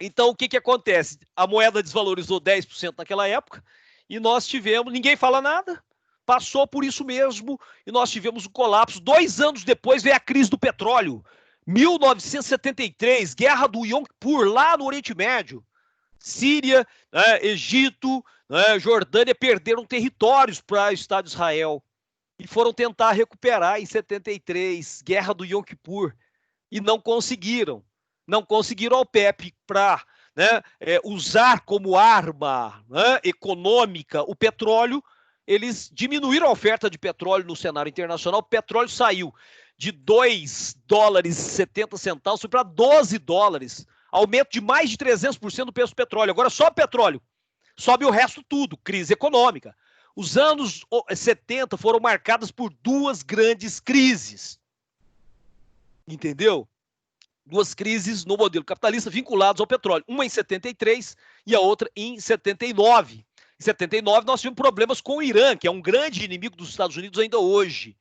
Então o que acontece? A moeda desvalorizou 10% naquela época e nós tivemos, ninguém fala nada, passou por isso mesmo e nós tivemos um colapso. 2 anos depois veio a crise do petróleo. 1973, guerra do Yom Kippur, lá no Oriente Médio. Síria, Egito, Jordânia perderam territórios para o Estado de Israel e foram tentar recuperar em 73, guerra do Yom Kippur, e não conseguiram. Não conseguiram a OPEP para usar como arma econômica o petróleo. Eles diminuíram a oferta de petróleo no cenário internacional. O petróleo saiu de $2,70 foi para $12. Aumento de mais de 300% do preço do petróleo. Agora só o petróleo. Sobe o resto tudo, crise econômica. Os anos 70 foram marcados por 2 grandes crises. Entendeu? 2 crises no modelo capitalista vinculadas ao petróleo. Uma em 73 e a outra em 79. Em 79 nós tivemos problemas com o Irã, que é um grande inimigo dos Estados Unidos ainda hoje.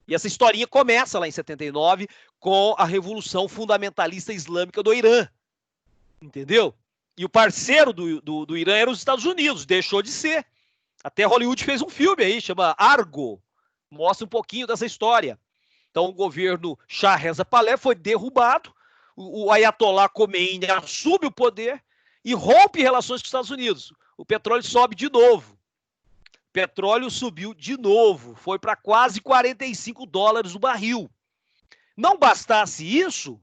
E essa historinha começa lá em 79 com a Revolução Fundamentalista Islâmica do Irã. Entendeu? E o parceiro do Irã era os Estados Unidos, deixou de ser. Até Hollywood fez um filme aí, chama Argo. Mostra um pouquinho dessa história. Então o governo Shah Reza Pahlavi foi derrubado, o Ayatollah Khomeini assume o poder e rompe relações com os Estados Unidos. O petróleo sobe de novo. O petróleo subiu de novo, foi para quase $45 o barril. Não bastasse isso,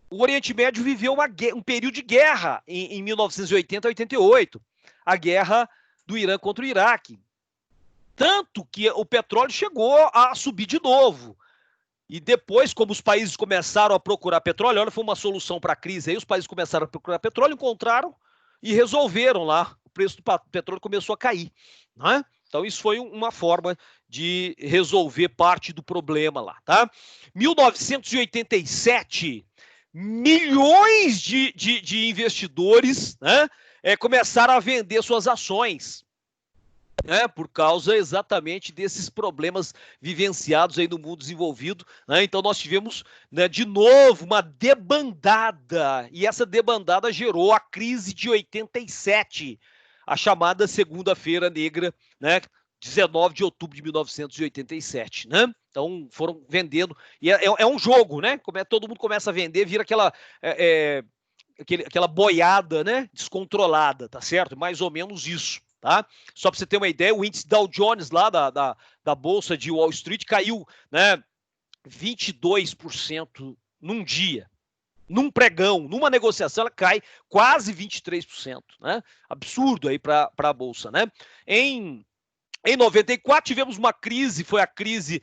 o Oriente Médio viveu um período de guerra em 1980 a 88, a guerra do Irã contra o Iraque. tanto que o petróleo chegou a subir de novo. E depois, como os países começaram a procurar petróleo, olha, foi uma solução para a crise aí, os países começaram a procurar petróleo, encontraram e resolveram lá. O preço do petróleo começou a cair, né? Então, isso foi uma forma de resolver parte do problema lá, tá? 1987, milhões de investidores, né, começaram a vender suas ações, por causa exatamente desses problemas vivenciados aí no mundo desenvolvido, né? Então nós tivemos, né, de novo uma debandada, e essa debandada gerou a crise de 87, a chamada Segunda-feira Negra, né? 19 de outubro de 1987, né? Então foram vendendo, e é um jogo, né? Todo mundo começa a vender, vira aquela boiada, né? Descontrolada, tá certo? Mais ou menos isso. Tá? Só para você ter uma ideia, o índice Dow Jones lá da Bolsa de Wall Street caiu, né, 22% num dia. Num pregão, numa negociação, ela cai quase 23%. Né? Absurdo aí para a Bolsa. Né? Em 94 tivemos uma crise, foi a crise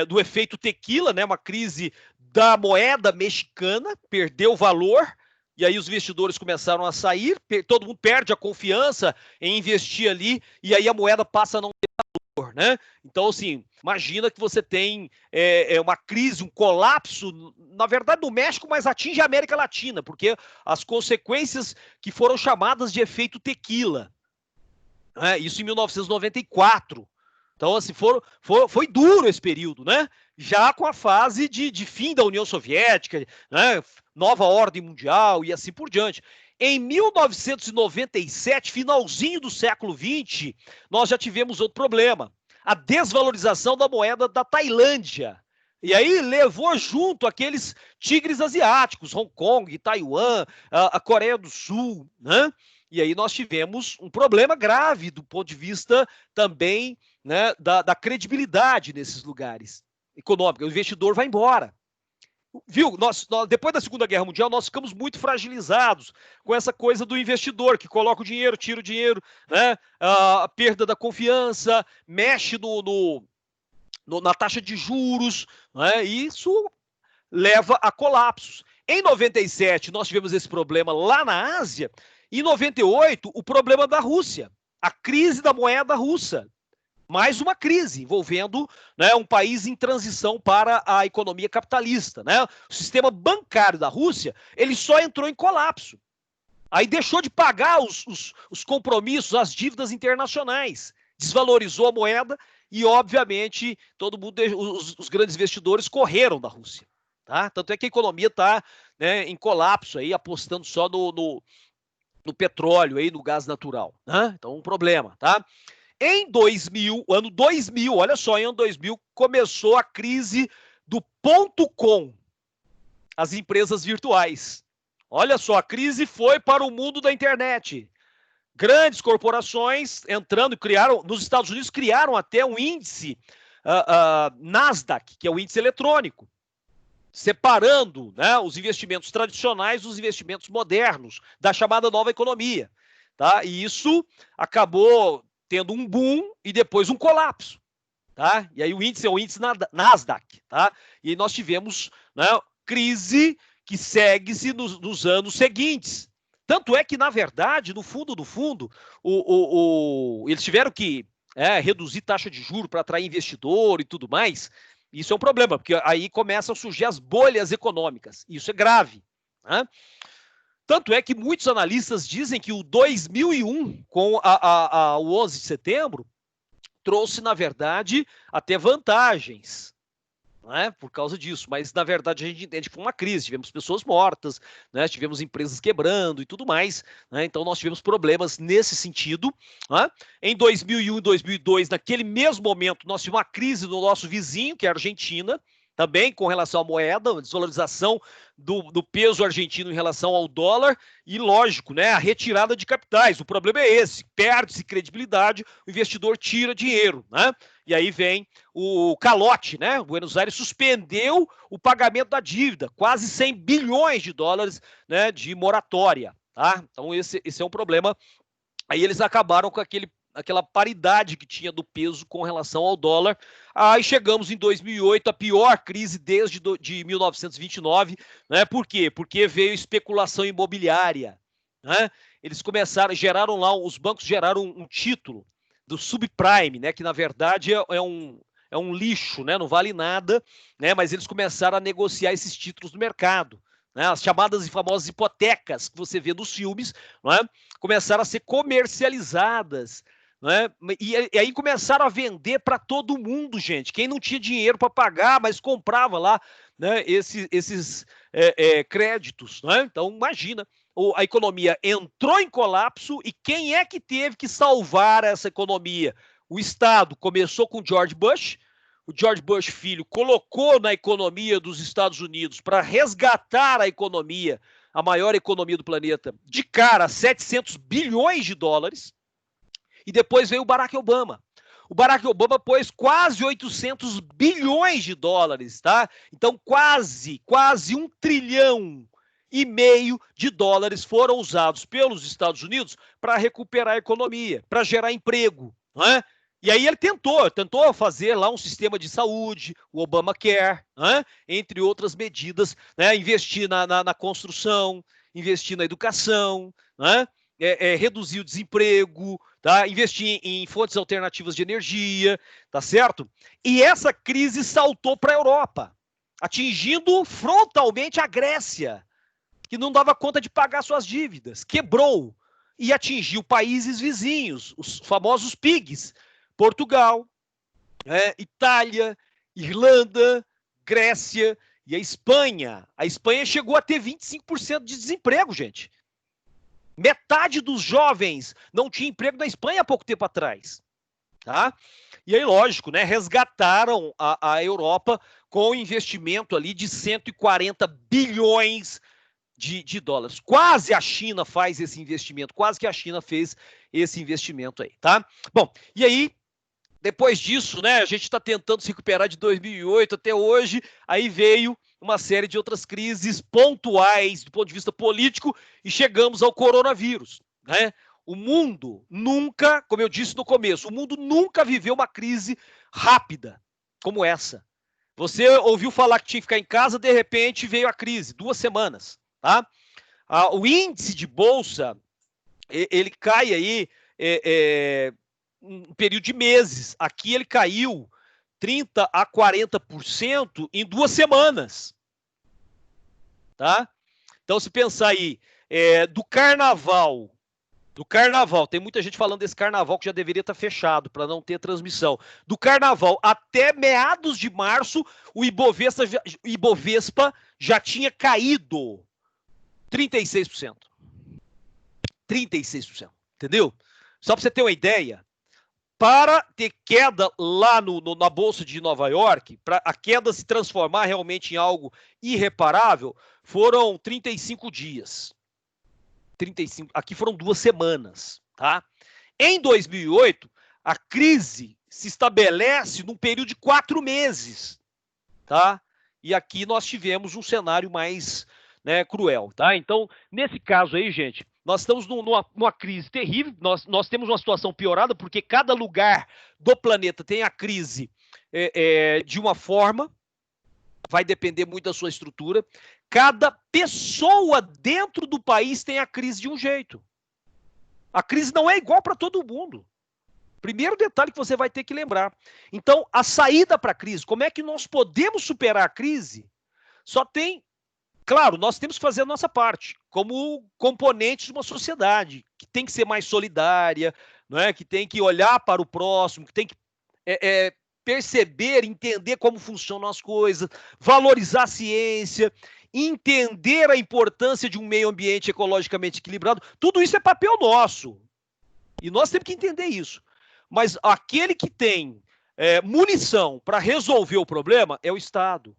do efeito tequila, né? Uma crise da moeda mexicana, perdeu valor, e aí os investidores começaram a sair, todo mundo perde a confiança em investir ali, e aí a moeda passa a não ter valor, né? Então, assim, imagina que você tem uma crise, um colapso, na verdade no México, mas atinge a América Latina, porque as consequências que foram chamadas de efeito tequila, né? Isso em 1994. Então, assim, foi duro esse período, né? Já com a fase de fim da União Soviética, né? Nova ordem mundial e assim por diante. Em 1997, finalzinho do século XX, nós já tivemos outro problema. A desvalorização da moeda da Tailândia. E aí levou junto aqueles tigres asiáticos, Hong Kong, Taiwan, a Coreia do Sul, né? E aí nós tivemos um problema grave do ponto de vista também, né, da credibilidade nesses lugares econômicos. O investidor vai embora. Viu? Depois da Segunda Guerra Mundial, nós ficamos muito fragilizados com essa coisa do investidor que coloca o dinheiro, tira o dinheiro, né? A perda da confiança, mexe na taxa de juros, né? E isso leva a colapsos. Em 97, nós tivemos esse problema lá na Ásia. Em 98, o problema da Rússia, a crise da moeda russa. Mais uma crise envolvendo, né, um país em transição para a economia capitalista. Né? O sistema bancário da Rússia, ele só entrou em colapso. Aí deixou de pagar os compromissos, as dívidas internacionais. Desvalorizou a moeda e, obviamente, todo mundo, os grandes investidores correram da Rússia. Tá? Tanto é que a economia está, né, em colapso, aí, apostando só no petróleo, aí, no gás natural. Né? Então, um problema. Tá? Em 2000, ano 2000, olha só, em ano 2000, começou a crise do .com, as empresas virtuais. Olha só, a crise foi para o mundo da internet. Grandes corporações entrando, criaram, nos Estados Unidos, criaram até um índice Nasdaq, que é o índice eletrônico, separando, né, os investimentos tradicionais dos investimentos modernos, da chamada nova economia. Tá? E isso acabou tendo um boom e depois um colapso. Tá? E aí o índice é o índice Nasdaq. Tá? E aí nós tivemos, né, crise que segue-se nos anos seguintes. Tanto é que, na verdade, no fundo, eles tiveram que reduzir taxa de juros para atrair investidor e tudo mais. Isso é um problema, porque aí começam a surgir as bolhas econômicas. Isso é grave. Né? Tanto é que muitos analistas dizem que o 2001, com o 11 de setembro, trouxe, na verdade, até vantagens, né, por causa disso. Mas, na verdade, a gente entende que foi uma crise. Tivemos pessoas mortas, né, tivemos empresas quebrando e tudo mais. Né, então, nós tivemos problemas nesse sentido. Né. Em 2001 e 2002, naquele mesmo momento, nós tivemos uma crise no nosso vizinho, que é a Argentina, também com relação à moeda, a desvalorização do peso argentino em relação ao dólar e, lógico, né, a retirada de capitais. O problema é esse, perde-se credibilidade, o investidor tira dinheiro, né? E aí vem o calote, né? O Buenos Aires suspendeu o pagamento da dívida, quase 100 bilhões de dólares, né, de moratória, tá? Então esse é um problema. Aí eles acabaram com aquela paridade que tinha do peso com relação ao dólar. Aí chegamos em 2008, a pior crise desde de 1929, né? Por quê? Porque veio especulação imobiliária, né? Eles geraram lá, os bancos geraram um título do subprime, né? Que na verdade é um lixo, né? Não vale nada, né? Mas eles começaram a negociar esses títulos no mercado, né? As chamadas e famosas hipotecas que você vê nos filmes, não é? Começaram a ser comercializadas, né? E aí começaram a vender para todo mundo, gente. Quem não tinha dinheiro para pagar, mas comprava lá, né? Esses créditos, né? Então imagina, a economia entrou em colapso e quem é que teve que salvar essa economia? O Estado começou com George Bush. O George Bush filho colocou na economia dos Estados Unidos para resgatar a economia, a maior economia do planeta, de cara, 700 bilhões de dólares. E depois veio o Barack Obama. O Barack Obama pôs quase 800 bilhões de dólares, tá? Então quase 1,5 trilhão de dólares foram usados pelos Estados Unidos para recuperar a economia, para gerar emprego, não é? E aí ele tentou fazer lá um sistema de saúde, o Obamacare, né? Entre outras medidas, né? Investir na construção, investir na educação, né? Reduzir o desemprego, tá? Investir em fontes alternativas de energia, tá certo? E essa crise saltou para a Europa, atingindo frontalmente a Grécia, que não dava conta de pagar suas dívidas, quebrou e atingiu países vizinhos, os famosos PIGs, Portugal, Itália, Irlanda, Grécia e a Espanha. A Espanha chegou a ter 25% de desemprego, gente. Metade dos jovens não tinha emprego na Espanha há pouco tempo atrás. Tá? E aí, lógico, né, resgataram a Europa com investimento ali de 140 bilhões de dólares. Quase a China faz esse investimento, quase que a China fez esse investimento aí, tá? Bom, e aí, depois disso, né, a gente está tentando se recuperar de 2008 até hoje, aí veio uma série de outras crises pontuais do ponto de vista político e chegamos ao coronavírus, né? O mundo nunca, como eu disse no começo, o mundo nunca viveu uma crise rápida como essa. Você ouviu falar que tinha que ficar em casa, de repente veio a crise, 2 semanas, tá? O índice de bolsa, ele cai aí um período de meses. Aqui ele caiu 30% a 40% em 2 semanas. Tá? Então, se pensar aí, do carnaval, tem muita gente falando desse carnaval que já deveria estar fechado para não ter transmissão. Do carnaval até meados de março, o Ibovespa já tinha caído 36%. 36%, entendeu? Só para você ter uma ideia, para ter queda lá na Bolsa de Nova York, para a queda se transformar realmente em algo irreparável, foram 35 dias. 35, aqui foram 2 semanas, tá? Em 2008, a crise se estabelece num período de 4 meses, tá? E aqui nós tivemos um cenário mais, né, cruel, tá? Então, nesse caso aí, gente, nós estamos numa crise terrível, nós temos uma situação piorada, porque cada lugar do planeta tem a crise de uma forma, vai depender muito da sua estrutura. Cada pessoa dentro do país tem a crise de um jeito. A crise não é igual para todo mundo. Primeiro detalhe que você vai ter que lembrar. Então, a saída para a crise, como é que nós podemos superar a crise? Só tem... Claro, nós temos que fazer a nossa parte, como componentes de uma sociedade, que tem que ser mais solidária, não é? Que tem que olhar para o próximo, que tem que perceber, entender como funcionam as coisas, valorizar a ciência, entender a importância de um meio ambiente ecologicamente equilibrado. Tudo isso é papel nosso. E nós temos que entender isso. Mas aquele que tem munição para resolver o problema é o Estado.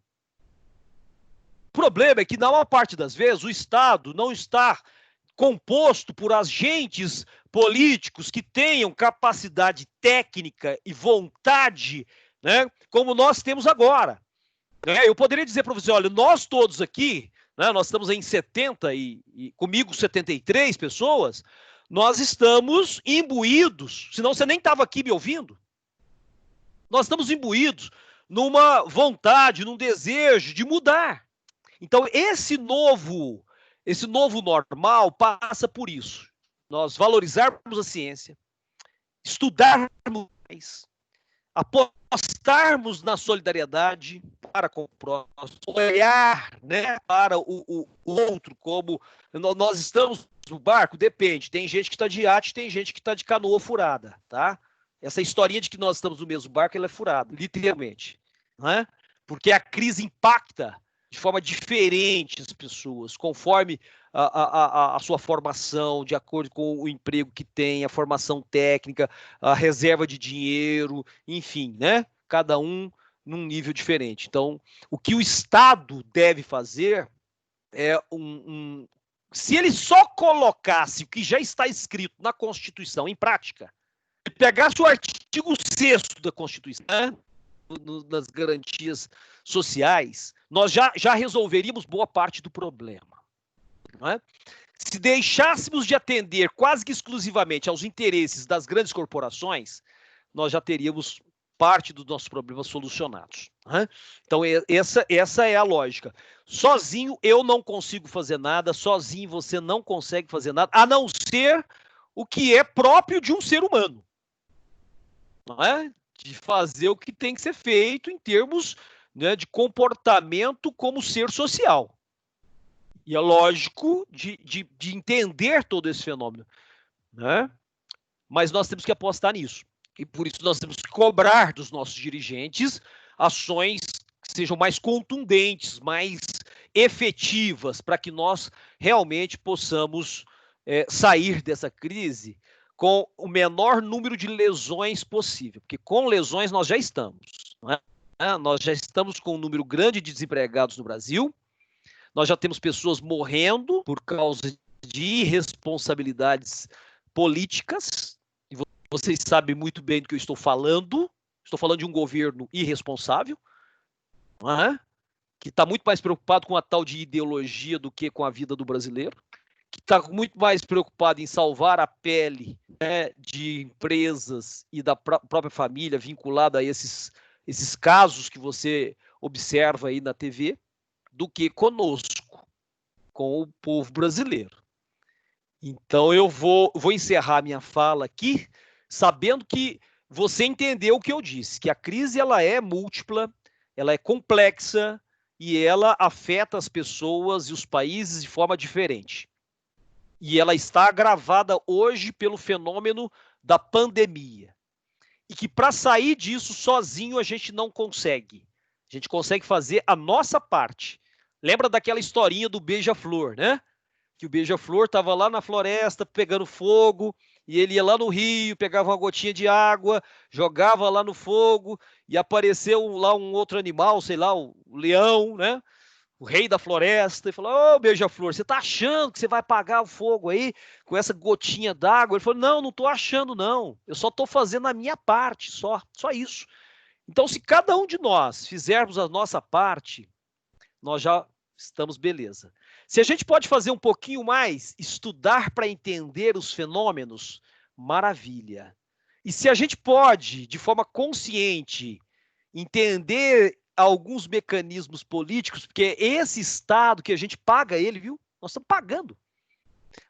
O problema é que, na maior parte das vezes, o Estado não está composto por agentes políticos que tenham capacidade técnica e vontade, né, como nós temos agora. Eu poderia dizer para você, olha, nós todos aqui, né, nós estamos em 70 e comigo 73 pessoas, nós estamos imbuídos, senão você nem estava aqui me ouvindo. Nós estamos imbuídos numa vontade, num desejo de mudar. Então, esse novo normal passa por isso. Nós valorizarmos a ciência, estudarmos mais, apostarmos na solidariedade para com o próximo, olhar, né, para o outro como nós estamos no barco, depende. Tem gente que está de iate, tem gente que está de canoa furada, tá? Essa historinha de que nós estamos no mesmo barco, ela é furada, literalmente, né? Porque a crise impacta de forma diferente as pessoas, conforme a sua formação, de acordo com o emprego que tem, a formação técnica, a reserva de dinheiro, enfim, né? Cada um num nível diferente. Então, o que o Estado deve fazer é se ele só colocasse o que já está escrito na Constituição em prática, e pegasse o artigo 6º da Constituição, né? Nas garantias sociais, nós já resolveríamos boa parte do problema. Não é? Se deixássemos de atender quase que exclusivamente aos interesses das grandes corporações, nós já teríamos parte dos nossos problemas solucionados. Né? Então, essa é a lógica. Sozinho eu não consigo fazer nada, sozinho você não consegue fazer nada, a não ser o que é próprio de um ser humano. Não é? De fazer o que tem que ser feito em termos, né, de comportamento como ser social. E é lógico de entender todo esse fenômeno. Né? Mas nós temos que apostar nisso. E por isso nós temos que cobrar dos nossos dirigentes ações que sejam mais contundentes, mais efetivas, para que nós realmente possamos sair dessa crise com o menor número de lesões possível, porque com lesões nós já estamos. Não é? Nós já estamos com um número grande de desempregados no Brasil, nós já temos pessoas morrendo por causa de irresponsabilidades políticas, e vocês sabem muito bem do que eu estou falando de um governo irresponsável, não é? Que está muito mais preocupado com a tal de ideologia do que com a vida do brasileiro, que está muito mais preocupado em salvar a pele, né, de empresas e da própria família vinculada a esses casos que você observa aí na TV, do que conosco, com o povo brasileiro. Então eu vou encerrar minha fala aqui, sabendo que você entendeu o que eu disse, que a crise ela é múltipla, ela é complexa e ela afeta as pessoas e os países de forma diferente. E ela está agravada hoje pelo fenômeno da pandemia. E que para sair disso sozinho a gente não consegue. A gente consegue fazer a nossa parte. Lembra daquela historinha do beija-flor, né? Que o beija-flor estava lá na floresta pegando fogo, e ele ia lá no rio, pegava uma gotinha de água, jogava lá no fogo, e apareceu lá um outro animal, sei lá, o leão, né? O rei da floresta, e falou: ô, beija-flor, você tá achando que você vai apagar o fogo aí com essa gotinha d'água? Ele falou: não tô achando não, eu só tô fazendo a minha parte, só isso. Então, se cada um de nós fizermos a nossa parte, nós já estamos beleza. Se a gente pode fazer um pouquinho mais, estudar para entender os fenômenos, maravilha. E se a gente pode, de forma consciente, entender alguns mecanismos políticos, porque esse Estado que a gente paga ele, viu? Nós estamos pagando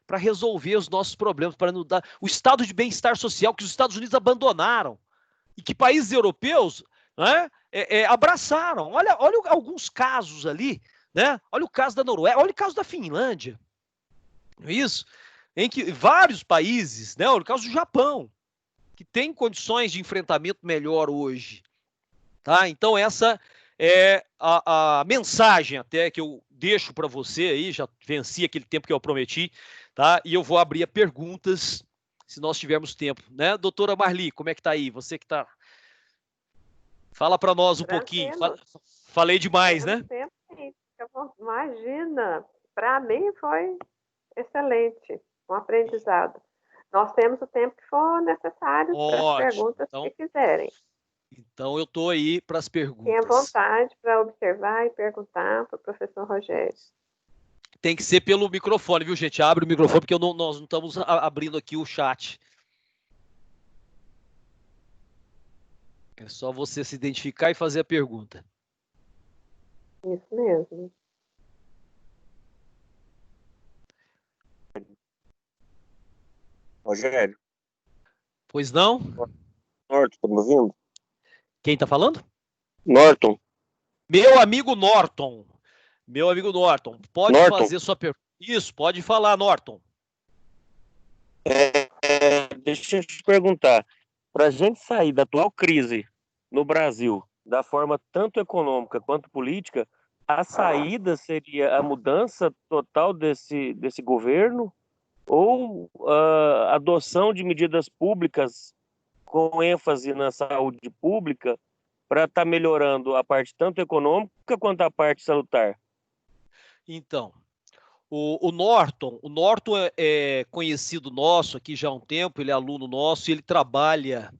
para resolver os nossos problemas, para nos dar o estado de bem-estar social que os Estados Unidos abandonaram e que países europeus, né, abraçaram. Olha alguns casos ali, né? Olha o caso da Noruega, olha o caso da Finlândia, não é isso? Em que vários países, né? Olha o caso do Japão, que tem condições de enfrentamento melhor hoje. Tá? Então essa é a mensagem até que eu deixo para você aí, já venci aquele tempo que eu prometi, tá? E eu vou abrir a perguntas, se nós tivermos tempo, né? Doutora Marli, como é que tá aí? Você que tá... Fala para nós um pouquinho. Falei demais, né? Tempo, sim. Imagina, para mim foi excelente, um aprendizado. Nós temos o tempo que for necessário para as perguntas que quiserem. Então eu estou aí para as perguntas. Tenha vontade para observar e perguntar para o professor Rogério. Tem que ser pelo microfone, viu, gente? Abre o microfone, porque nós não estamos abrindo aqui o chat. É só você se identificar e fazer a pergunta. Isso mesmo. Rogério. Pois não? Norton, tá me ouvindo? Quem tá falando? Norton. Meu amigo Norton. Meu amigo Norton. Pode fazer sua pergunta. Isso, pode falar, Norton. Deixa eu te perguntar. Para a gente sair da atual crise no Brasil, da forma tanto econômica quanto política, a saída seria a mudança total desse governo ou a adoção de medidas públicas com ênfase na saúde pública para estar melhorando a parte tanto econômica quanto a parte salutar? Então, o Norton é conhecido nosso aqui já há um tempo, ele é aluno nosso e ele trabalha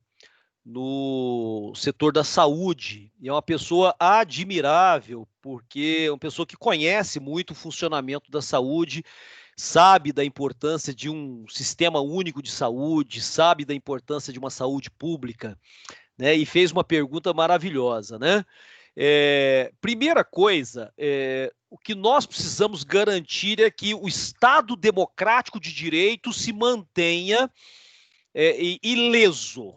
no setor da saúde. E é uma pessoa admirável, porque é uma pessoa que conhece muito o funcionamento da saúde, sabe da importância de um sistema único de saúde, sabe da importância de uma saúde pública, né? E fez uma pergunta maravilhosa, né? Primeira coisa, o que nós precisamos garantir é que o Estado democrático de direito se mantenha ileso.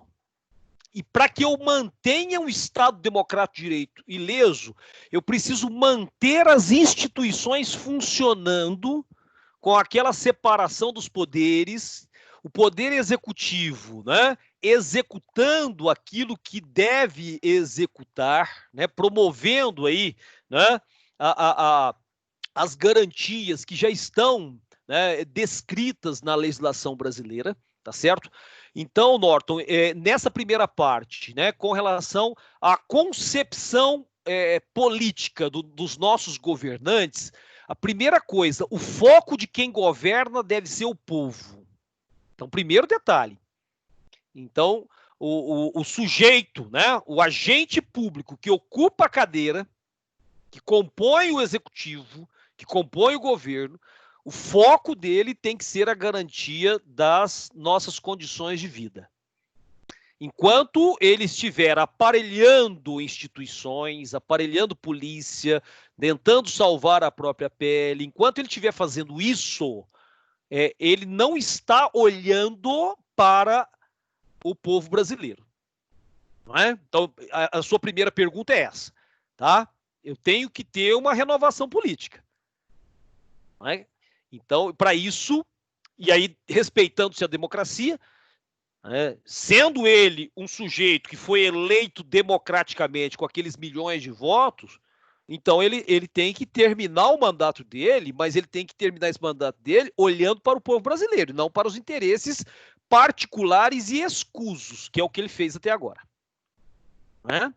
E para que eu mantenha um Estado democrático de direito ileso, eu preciso manter as instituições funcionando com aquela separação dos poderes, o poder executivo, né, executando aquilo que deve executar, né, promovendo aí, né, as garantias que já estão, né, descritas na legislação brasileira, tá certo? Então, Norton, nessa primeira parte, né, com relação à concepção política dos nossos governantes, a primeira coisa, o foco de quem governa deve ser o povo. Então, primeiro detalhe. Então, o sujeito, né, o agente público que ocupa a cadeira, que compõe o executivo, que compõe o governo, o foco dele tem que ser a garantia das nossas condições de vida. Enquanto ele estiver aparelhando instituições, aparelhando polícia, tentando salvar a própria pele, enquanto ele estiver fazendo isso, ele não está olhando para o povo brasileiro. Não é? Então, a sua primeira pergunta é essa, tá? Eu tenho que ter uma renovação política. Não é? Então, para isso, e aí respeitando-se a democracia, sendo ele um sujeito que foi eleito democraticamente com aqueles milhões de votos, então ele tem que terminar o mandato dele, mas ele tem que terminar esse mandato dele olhando para o povo brasileiro, não para os interesses particulares e escusos, que é o que ele fez até agora. Né?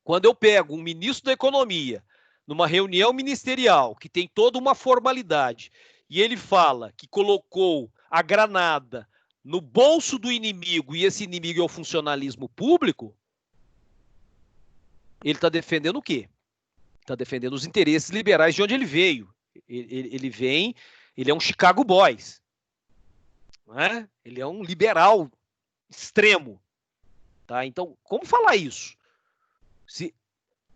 Quando eu pego um ministro da Economia numa reunião ministerial que tem toda uma formalidade e ele fala que colocou a granada no bolso do inimigo e esse inimigo é o funcionalismo público, ele está defendendo o quê? Está defendendo os interesses liberais de onde ele veio. Ele é um Chicago Boys. Né? Ele é um liberal extremo. Tá? Então, como falar isso? Se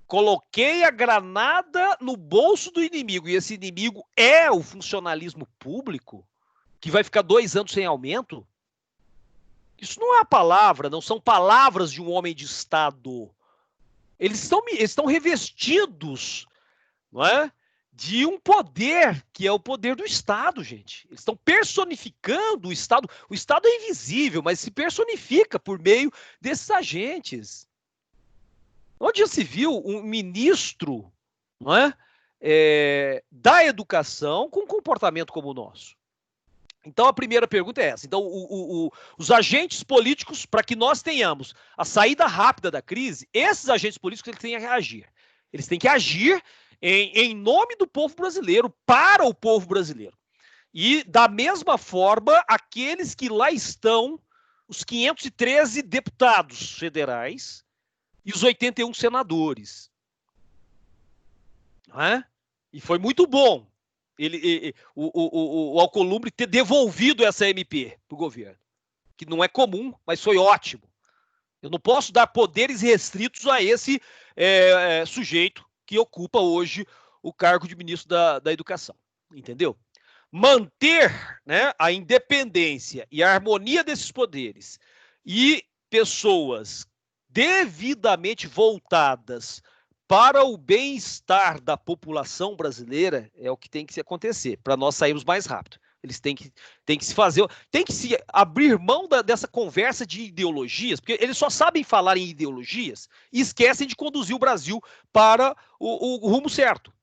coloquei a granada no bolso do inimigo e esse inimigo é o funcionalismo público, que vai ficar 2 anos sem aumento, isso não é a palavra, não são palavras de um homem de Estado. Eles estão revestidos, não é, de um poder que é o poder do Estado, gente. Eles estão personificando o Estado. O Estado é invisível, mas se personifica por meio desses agentes. Onde já se viu um ministro, não é, da educação com um comportamento como o nosso? Então, a primeira pergunta é essa. Então, os agentes políticos, para que nós tenhamos a saída rápida da crise, esses agentes políticos eles têm que agir. Eles têm que agir em nome do povo brasileiro, para o povo brasileiro. E, da mesma forma, aqueles que lá estão, os 513 deputados federais e os 81 senadores. Não é? E foi muito bom o Alcolumbre ter devolvido essa MP para o governo, que não é comum, mas foi ótimo. Eu não posso dar poderes restritos a esse sujeito que ocupa hoje o cargo de ministro da Educação, entendeu? Manter, né, a independência e a harmonia desses poderes e pessoas devidamente voltadas para o bem-estar da população brasileira é o que tem que acontecer, para nós sairmos mais rápido. Eles têm que se fazer, tem que se abrir mão dessa conversa de ideologias, porque eles só sabem falar em ideologias e esquecem de conduzir o Brasil para o rumo certo,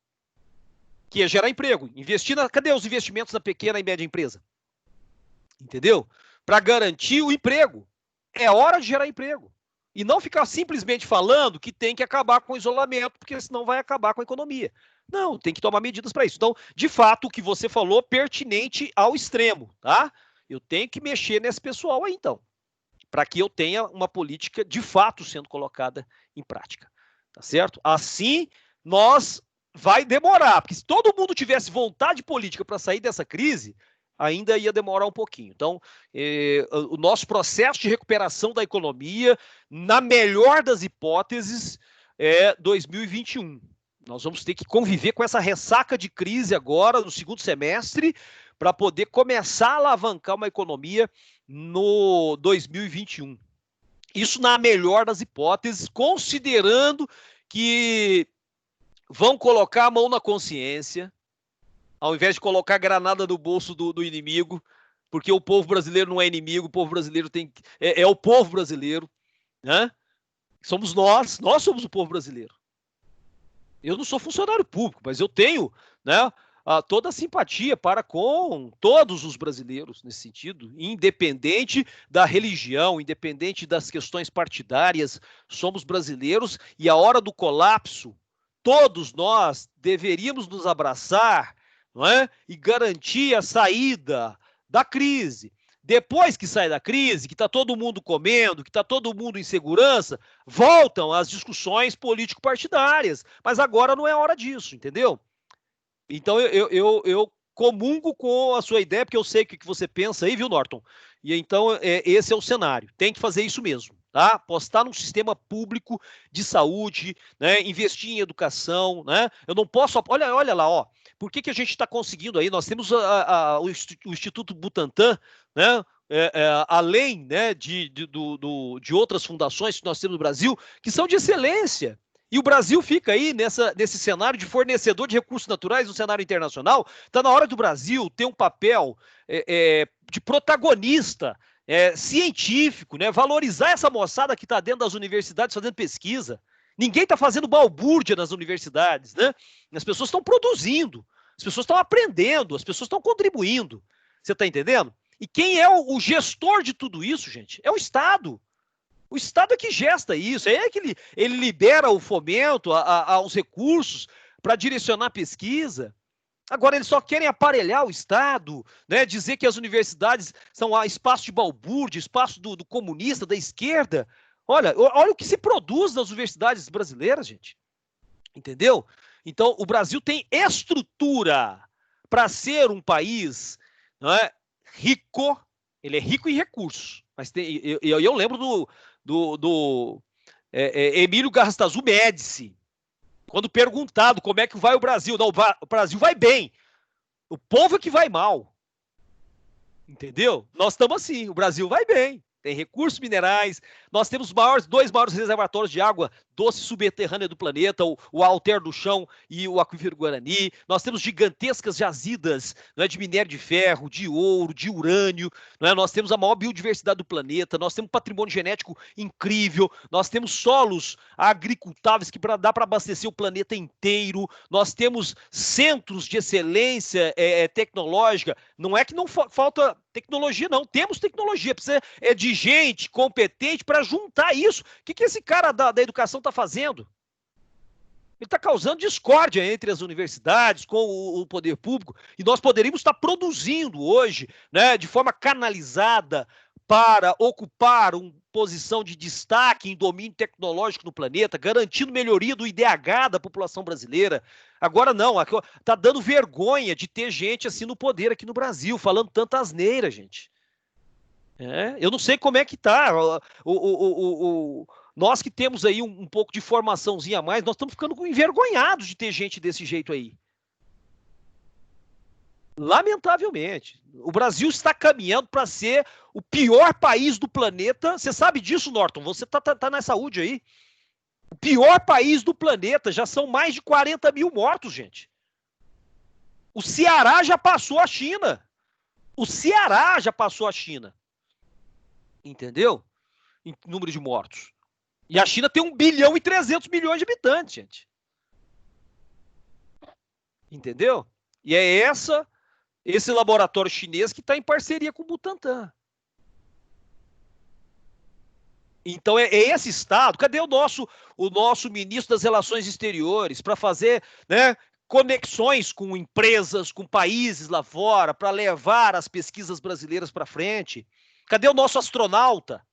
que é gerar emprego, investir cadê os investimentos na pequena e média empresa? Entendeu? Para garantir o emprego. É hora de gerar emprego. E não ficar simplesmente falando que tem que acabar com o isolamento, porque senão vai acabar com a economia. Não, tem que tomar medidas para isso. Então, de fato, o que você falou, pertinente ao extremo, tá? Eu tenho que mexer nesse pessoal aí, então, para que eu tenha uma política de fato sendo colocada em prática, tá certo? Assim, vai demorar, porque se todo mundo tivesse vontade política para sair dessa crise, ainda ia demorar um pouquinho. Então, o nosso processo de recuperação da economia, na melhor das hipóteses, é 2021. Nós vamos ter que conviver com essa ressaca de crise agora, no segundo semestre, para poder começar a alavancar uma economia no 2021. Isso na melhor das hipóteses, considerando que vão colocar a mão na consciência, ao invés de colocar granada no bolso do inimigo, porque o povo brasileiro não é inimigo, o povo brasileiro é o povo brasileiro, né? Somos nós somos o povo brasileiro. Eu não sou funcionário público, mas eu tenho, né, toda a simpatia para com todos os brasileiros nesse sentido, independente da religião, independente das questões partidárias, somos brasileiros e a hora do colapso, todos nós deveríamos nos abraçar, não é? E garantir a saída da crise. Depois que sai da crise, que está todo mundo comendo, que está todo mundo em segurança, voltam as discussões político-partidárias. Mas agora não é hora disso, entendeu? Então eu comungo com a sua ideia, porque eu sei o que você pensa aí, viu, Norton? E então esse é o cenário. Tem que fazer isso mesmo, tá? Apostar num sistema público de saúde, né? Investir em educação, né? Eu não posso... Olha lá, ó. Por que a gente está conseguindo aí? Nós temos o Instituto Butantan, né? Além, né, de outras fundações que nós temos no Brasil, que são de excelência. E o Brasil fica aí nesse cenário de fornecedor de recursos naturais no cenário internacional. Está na hora do Brasil ter um papel de protagonista científico, né? Valorizar essa moçada que está dentro das universidades fazendo pesquisa. Ninguém está fazendo balbúrdia nas universidades, né? As pessoas estão produzindo, as pessoas estão aprendendo, as pessoas estão contribuindo. Você está entendendo? E quem é o gestor de tudo isso, gente? É o Estado. O Estado é que gesta isso, é que ele libera o fomento aos recursos para direcionar a pesquisa. Agora, eles só querem aparelhar o Estado, né? Dizer que as universidades são espaço de balbúrdia, espaço do comunista, da esquerda. Olha o que se produz nas universidades brasileiras, gente. Entendeu? Então, o Brasil tem estrutura para ser um país, não é, rico. Ele é rico em recursos. Mas eu lembro do Emílio Garrastazu Médici, quando perguntado como é que vai o Brasil. Não, o Brasil vai bem. O povo é que vai mal. Entendeu? Nós estamos assim, o Brasil vai bem. Tem recursos minerais, nós temos dois maiores reservatórios de água doce subterrânea do planeta, o Alter do Chão e o Aquífero Guarani. Nós temos gigantescas jazidas, não é, de minério de ferro, de ouro, de urânio. Não é? Nós temos a maior biodiversidade do planeta, nós temos um patrimônio genético incrível, nós temos solos agricultáveis que dá para abastecer o planeta inteiro, nós temos centros de excelência tecnológica. Não é que não falta tecnologia, não. Temos tecnologia, precisa de gente competente para juntar isso. O que esse cara da educação está fazendo? Ele está causando discórdia entre as universidades, com o poder público, e nós poderíamos estar produzindo hoje, né, de forma canalizada, para ocupar uma posição de destaque em domínio tecnológico no planeta, garantindo melhoria do IDH da população brasileira. Agora não, tá dando vergonha de ter gente assim no poder aqui no Brasil, falando tanta asneira, gente. Eu não sei como é que tá. Nós que temos aí um pouco de formaçãozinha a mais, nós estamos ficando envergonhados de ter gente desse jeito aí. Lamentavelmente. O Brasil está caminhando para ser o pior país do planeta. Você sabe disso, Norton? Você tá na saúde aí. O pior país do planeta. Já são mais de 40 mil mortos, gente. O Ceará já passou a China. O Ceará já passou a China. Entendeu? Em número de mortos. E a China tem 1 bilhão e 300 milhões de habitantes, gente. Entendeu? E é esse laboratório chinês que está em parceria com o Butantan. Então é esse Estado. Cadê o nosso ministro das Relações Exteriores para fazer, né, conexões com empresas, com países lá fora, para levar as pesquisas brasileiras para frente? Cadê o nosso astronauta?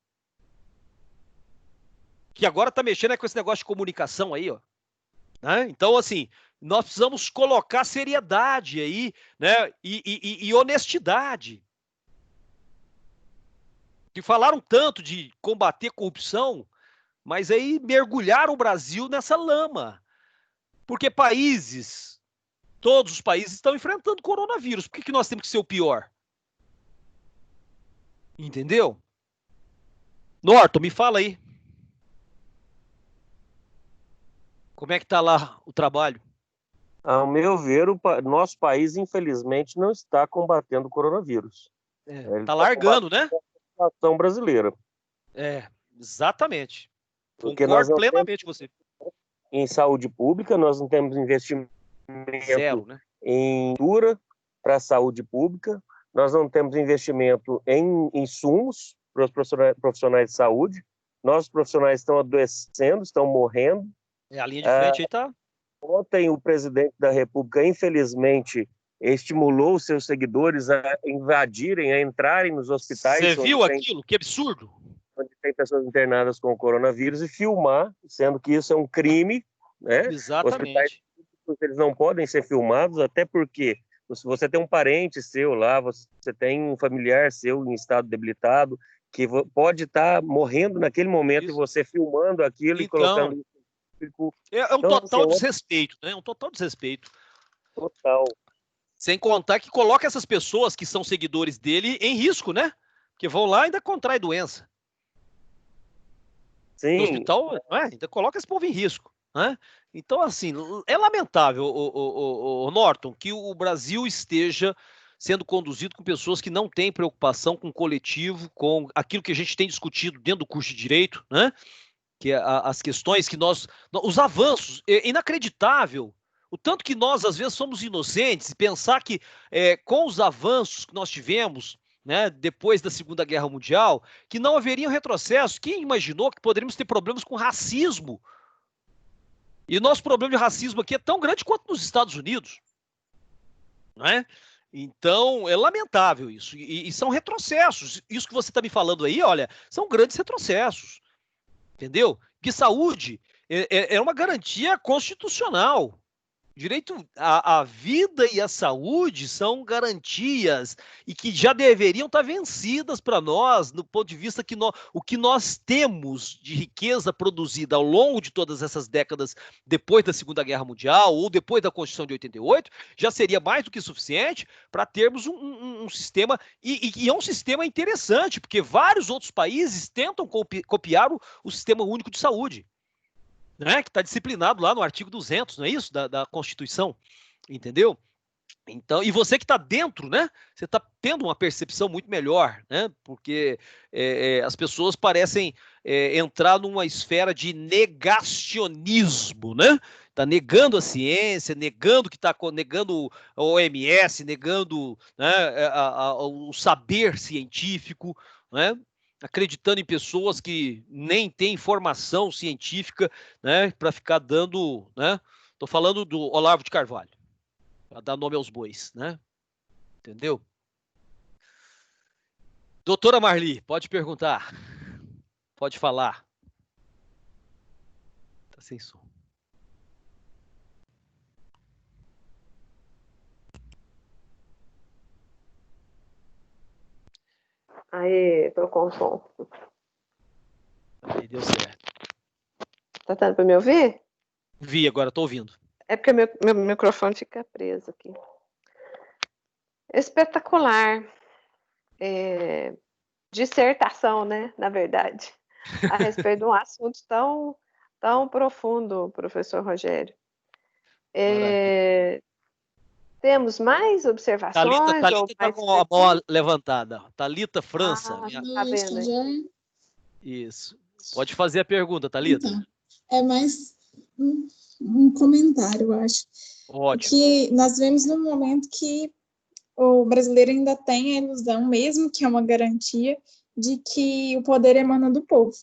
Que agora está mexendo com esse negócio de comunicação aí, ó. Né? Então, assim, nós precisamos colocar seriedade aí, né? E honestidade. Que falaram tanto de combater corrupção, mas aí mergulharam o Brasil nessa lama. Porque todos os países estão enfrentando coronavírus. Por que nós temos que ser o pior? Entendeu? Norton, me fala aí. Como é que está lá o trabalho? Ao meu ver, o nosso país, infelizmente, não está combatendo o coronavírus. Está largando, né? A situação brasileira. Exatamente. Porque concordo plenamente com você. Em saúde pública, nós não temos investimento zero, né? em cultura para a saúde pública, nós não temos investimento em insumos para os profissionais de saúde, nossos profissionais estão adoecendo, estão morrendo. A linha de frente aí tá. Ontem o presidente da República, infelizmente, estimulou os seus seguidores a invadirem, a entrarem nos hospitais. Você viu aquilo? Que absurdo! Onde tem pessoas internadas com coronavírus e filmar, sendo que isso é um crime, né? Exatamente. Os hospitais, eles não podem ser filmados, até porque se você tem um parente seu lá, você tem um familiar seu em estado debilitado, que pode estar morrendo naquele momento, isso. E você filmando aquilo, então, e colocando isso no público. É um total desrespeito, né? É um total desrespeito. Total. Sem contar que coloca essas pessoas que são seguidores dele em risco, né? Porque vão lá e ainda contrai doença. Sim. No hospital, ainda coloca esse povo em risco, né? Então, assim, é lamentável, o Norton, que o Brasil esteja sendo conduzido com pessoas que não têm preocupação com o coletivo, com aquilo que a gente tem discutido dentro do curso de Direito, né? Que é as questões que os avanços, é inacreditável, o tanto que nós, às vezes, somos inocentes, pensar que com os avanços que nós tivemos, né, depois da Segunda Guerra Mundial, que não haveria um retrocesso. Quem imaginou que poderíamos ter problemas com racismo? E o nosso problema de racismo aqui é tão grande quanto nos Estados Unidos. Né? Então, é lamentável isso. E são retrocessos. Isso que você está me falando aí, olha, são grandes retrocessos. Entendeu? Que saúde é uma garantia constitucional. Direito à vida e à saúde são garantias e que já deveriam estar vencidas para nós, no ponto de vista que o que nós temos de riqueza produzida ao longo de todas essas décadas depois da Segunda Guerra Mundial ou depois da Constituição de 88, já seria mais do que suficiente para termos um sistema, e é um sistema interessante, porque vários outros países tentam copiar o Sistema Único de Saúde. Né, que está disciplinado lá no artigo 200, não é isso? Da Constituição, entendeu? Então, e você que está dentro, né? Você está tendo uma percepção muito melhor, né? Porque as pessoas parecem entrar numa esfera de negacionismo, né? Está negando a ciência, negando negando a OMS, negando, né, o saber científico, né? Acreditando em pessoas que nem têm formação científica, né, para ficar dando, né? Tô falando do Olavo de Carvalho, para dar nome aos bois, né? Entendeu? Doutora Marli, pode perguntar. Pode falar. Tá sem som. Aí, tô com som. Aí deu certo. Tá dando para me ouvir? Vi, agora tô ouvindo. É porque meu microfone fica preso aqui. Espetacular. Dissertação, né? Na verdade, a respeito de um assunto tão profundo, professor Rogério. Temos mais observações? Thalita Ou tá mais com a mão levantada. Thalita França. tá vendo aí? Isso. Pode fazer a pergunta, Thalita. Então, é mais um comentário, eu acho. Ótimo. Que nós vemos num momento que o brasileiro ainda tem a ilusão, mesmo que é uma garantia, de que o poder emana do povo.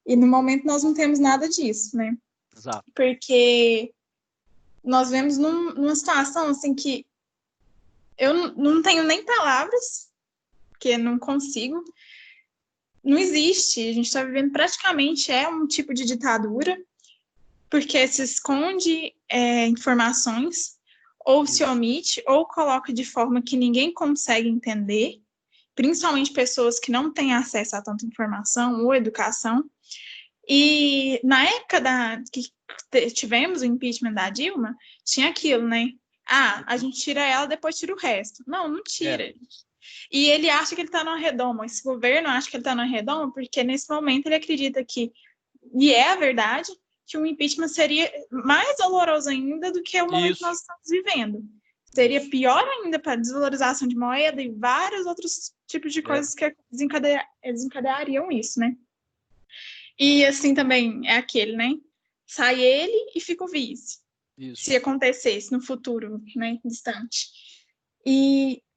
E no momento nós não temos nada disso, né? Exato. Porque nós vemos numa situação assim que eu não tenho nem palavras, porque não consigo. Não existe. A gente está vivendo praticamente um tipo de ditadura, porque se esconde informações, ou se omite, ou coloca de forma que ninguém consegue entender, principalmente pessoas que não têm acesso a tanta informação ou educação. E na época que tivemos o impeachment da Dilma, tinha aquilo, né? A gente tira ela, depois tira o resto. Não tira. E ele acha que ele está numa redoma. Esse governo acha que ele está numa redoma porque nesse momento ele acredita que, e é a verdade, que um impeachment seria mais doloroso ainda do que o momento que nós estamos vivendo. Seria pior ainda para a desvalorização de moeda e vários outros tipos de coisas que desencadeariam isso, né? E assim também é aquele, né? Sai ele e fica o vice. Isso. Se acontecesse no futuro, né, distante.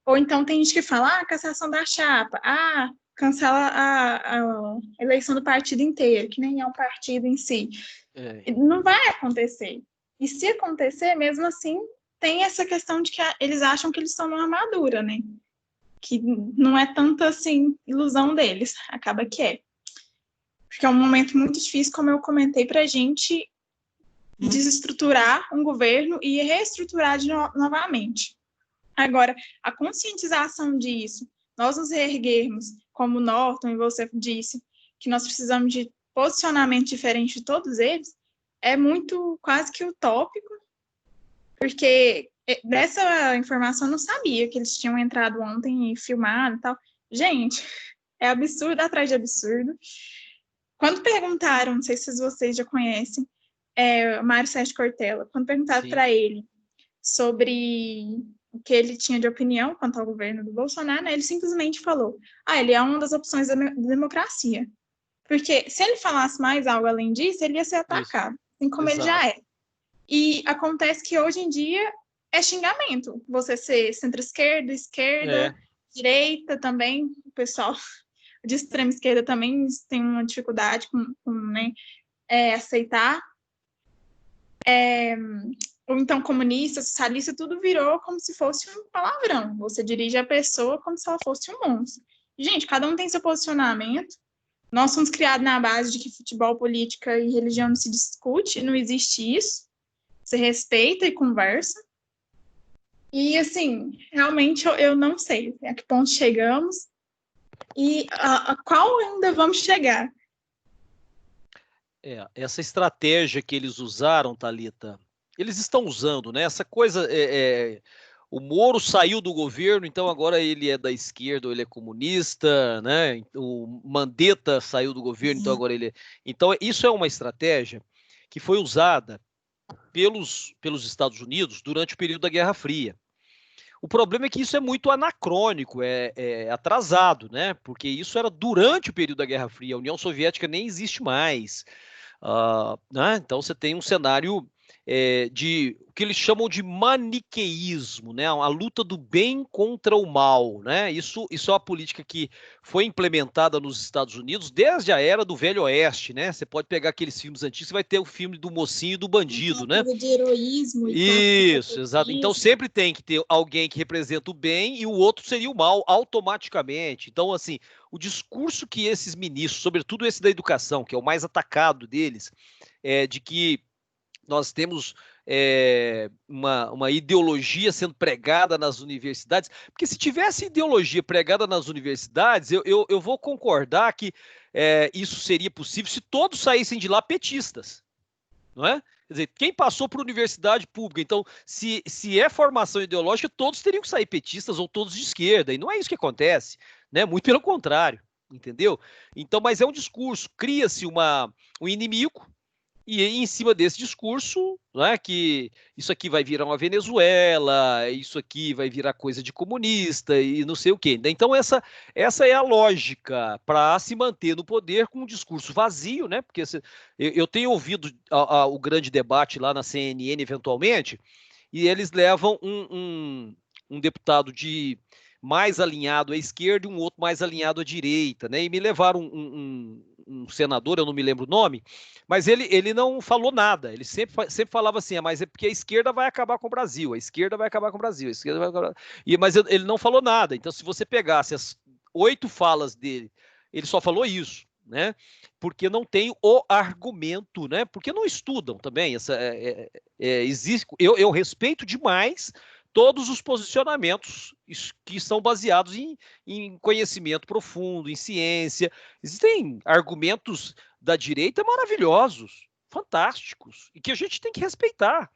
Ou então tem gente que fala, cassação da chapa, cancela a eleição do partido inteiro, que nem é um partido em si. Não vai acontecer. E se acontecer, mesmo assim, tem essa questão de que eles acham que eles estão numa armadura, né? Que não é tanto assim ilusão deles, acaba que é. Porque é um momento muito difícil, como eu comentei, para a gente desestruturar um governo e reestruturar novamente. Agora, a conscientização disso, nós nos reerguermos, como Norton e você disse, que nós precisamos de posicionamento diferente de todos eles, é muito quase que utópico, porque dessa informação eu não sabia que eles tinham entrado ontem e filmado e tal. Gente, é absurdo atrás de absurdo. Quando perguntaram, não sei se vocês já conhecem, Mário Sérgio Cortella, quando perguntaram para ele sobre o que ele tinha de opinião quanto ao governo do Bolsonaro, né, ele simplesmente falou, ele é uma das opções da democracia. Porque se ele falasse mais algo além disso, ele ia ser atacado, assim como ele já é. E acontece que hoje em dia é xingamento. Você ser centro-esquerda, esquerda, direita também, o pessoal de extrema esquerda também tem uma dificuldade com né, aceitar. Ou então comunista, socialista, tudo virou como se fosse um palavrão. Você dirige a pessoa como se ela fosse um monstro. Gente, cada um tem seu posicionamento. Nós somos criados na base de que futebol, política e religião não se discute, não existe isso. Você respeita e conversa. E, assim, realmente eu não sei a que ponto chegamos e a qual ainda vamos chegar. Essa estratégia que eles usaram, Thalita, eles estão usando, né? Essa coisa, o Moro saiu do governo, então agora ele é da esquerda, ou ele é comunista, né? O Mandetta saiu do governo, então agora ele é... Então isso é uma estratégia que foi usada pelos Estados Unidos durante o período da Guerra Fria. O problema é que isso é muito anacrônico, é atrasado, né? Porque isso era durante o período da Guerra Fria, a União Soviética nem existe mais. Né? Então você tem um cenário de o que eles chamam de maniqueísmo, né? A luta do bem contra o mal, né? Isso é uma política que foi implementada nos Estados Unidos desde a era do Velho Oeste, né? Você pode pegar aqueles filmes antigos, você vai ter o filme do mocinho e do bandido, né? De heroísmo. Isso, exato. Então sempre tem que ter alguém que representa o bem e o outro seria o mal automaticamente. Então, assim, o discurso que esses ministros, sobretudo esse da educação, que é o mais atacado deles, de que nós temos uma ideologia sendo pregada nas universidades, porque se tivesse ideologia pregada nas universidades, eu vou concordar que isso seria possível se todos saíssem de lá petistas, não é? Quer dizer, quem passou por universidade pública, então, se é formação ideológica, todos teriam que sair petistas ou todos de esquerda, e não é isso que acontece, né? Muito pelo contrário, entendeu? Então, mas é um discurso, cria-se um inimigo, e em cima desse discurso, né, que isso aqui vai virar uma Venezuela, isso aqui vai virar coisa de comunista e não sei o quê. Então essa é a lógica para se manter no poder com um discurso vazio, né? Porque eu tenho ouvido o grande debate lá na CNN eventualmente, e eles levam um deputado mais alinhado à esquerda e um outro mais alinhado à direita, né? E me levaram um senador, eu não me lembro o nome, mas ele não falou nada. Ele sempre falava assim, mas é porque a esquerda vai acabar com o Brasil, a esquerda vai acabar com o Brasil, a esquerda vai acabar... Mas ele não falou nada. Então, se você pegasse as 8 falas dele, ele só falou isso, né? Porque não tem o argumento, né? Porque não estudam também. Existe, eu respeito demais todos os posicionamentos que são baseados em conhecimento profundo, em ciência. Existem argumentos da direita maravilhosos, fantásticos, e que a gente tem que respeitar,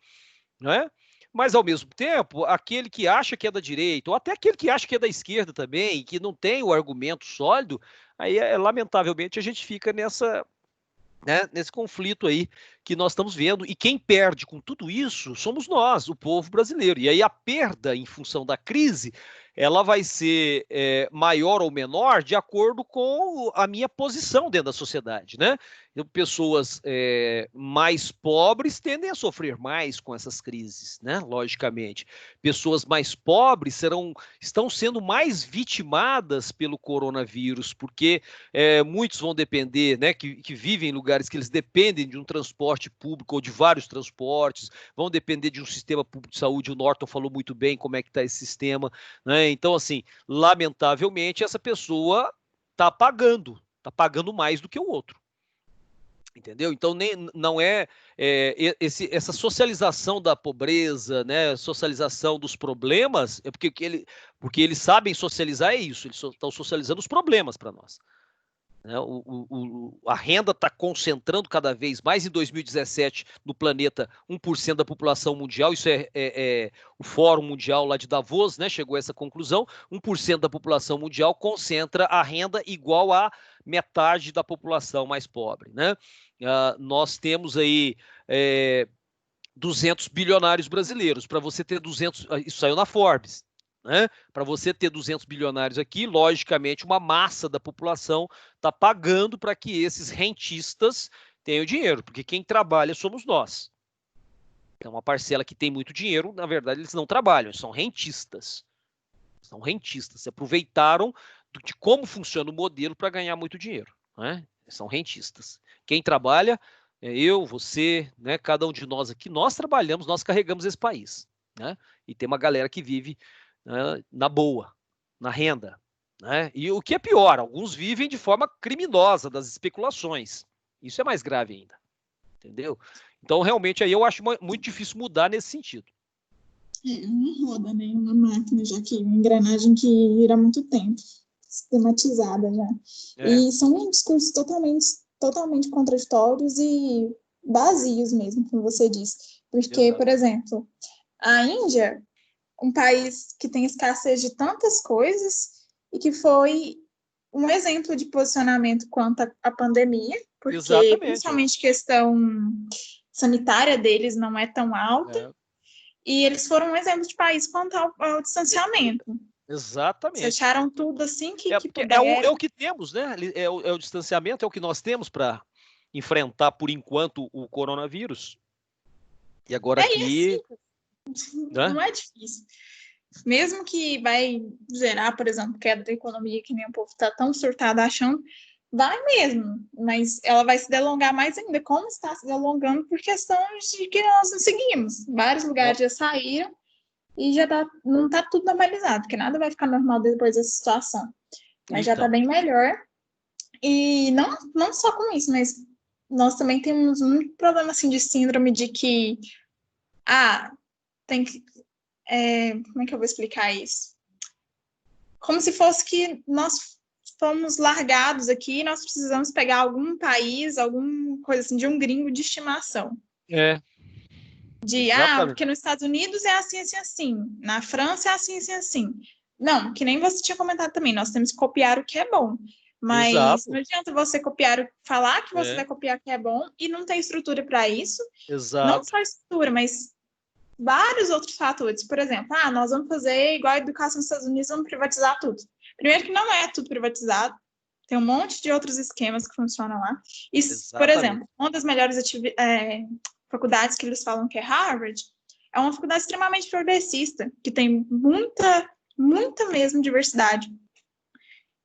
não é? Mas, ao mesmo tempo, aquele que acha que é da direita, ou até aquele que acha que é da esquerda também, e que não tem o argumento sólido, aí, lamentavelmente, a gente fica nesse conflito aí que nós estamos vendo, e quem perde com tudo isso somos nós, o povo brasileiro. E aí a perda em função da crise, ela vai ser maior ou menor de acordo com a minha posição dentro da sociedade, né? Pessoas mais pobres tendem a sofrer mais com essas crises, né? Logicamente. Pessoas mais pobres estão sendo mais vitimadas pelo coronavírus, porque muitos vão depender, né? Que vivem em lugares que eles dependem de um transporte público ou de vários transportes, vão depender de um sistema público de saúde. O Norton falou muito bem como é que está esse sistema, né? Então, assim, lamentavelmente, essa pessoa está pagando mais do que o outro. Entendeu? Então, não essa socialização da pobreza, né? Socialização dos problemas, porque eles sabem socializar, isso, eles estão socializando os problemas para nós. Né? A renda está concentrando cada vez mais. Em 2017, no planeta, 1% da população mundial, isso o Fórum Mundial lá de Davos, né, chegou a essa conclusão, 1% da população mundial concentra a renda igual a metade da população mais pobre. Né? Nós temos aí 200 bilionários brasileiros. Para você ter 200, isso saiu na Forbes. Né? Para você ter 200 bilionários aqui, logicamente, uma massa da população está pagando para que esses rentistas tenham dinheiro, porque quem trabalha somos nós. Então, uma parcela que tem muito dinheiro, na verdade, eles não trabalham, são rentistas. São rentistas, se aproveitaram de como funciona o modelo para ganhar muito dinheiro. Né? São rentistas. Quem trabalha, eu, você, né, cada um de nós aqui, nós trabalhamos, nós carregamos esse país. Né? E tem uma galera que vive na boa, na renda. Né? E o que é pior, alguns vivem de forma criminosa das especulações. Isso é mais grave ainda. Entendeu? Então, realmente, aí eu acho muito difícil mudar nesse sentido. Uma roda, né? Uma máquina, já que uma engrenagem que vira há muito tempo, sistematizada já. E são discursos totalmente contraditórios e vazios mesmo, como você disse. Porque, por exemplo, a Índia, um país que tem escassez de tantas coisas e que foi um exemplo de posicionamento quanto à pandemia, porque exatamente, principalmente questão sanitária deles não é tão alta, e eles foram um exemplo de país quanto ao distanciamento. Exatamente. Fecharam tudo assim que puderam. É o que temos, né? É o distanciamento, é o que nós temos para enfrentar, por enquanto, o coronavírus. E agora aqui... Não é difícil. Mesmo que vai gerar, por exemplo, queda da economia, que nem o povo está tão surtado achando, vai mesmo, mas ela vai se delongar mais ainda, como está se delongando por questão de que nós não seguimos. Vários lugares já saíram e já não está tudo normalizado, porque nada vai ficar normal depois dessa situação. Mas já está bem melhor. E não só com isso, mas nós também temos muito problema assim, de síndrome de que tem que... como é que eu vou explicar isso? Como se fosse que nós fomos largados aqui e nós precisamos pegar algum país, alguma coisa assim, de um gringo de estimação. Porque nos Estados Unidos é assim, assim, assim. Na França é assim, assim, assim. Não, que nem você tinha comentado também, nós temos que copiar o que é bom. Mas não adianta você falar que você vai copiar o que é bom e não ter estrutura para isso. Não só estrutura, mas vários outros fatores. Por exemplo, nós vamos fazer igual a educação nos Estados Unidos, vamos privatizar tudo. Primeiro que não é tudo privatizado, tem um monte de outros esquemas que funcionam lá. E, por exemplo, uma das melhores faculdades que eles falam que é Harvard, é uma faculdade extremamente progressista, que tem muita, muita mesmo diversidade.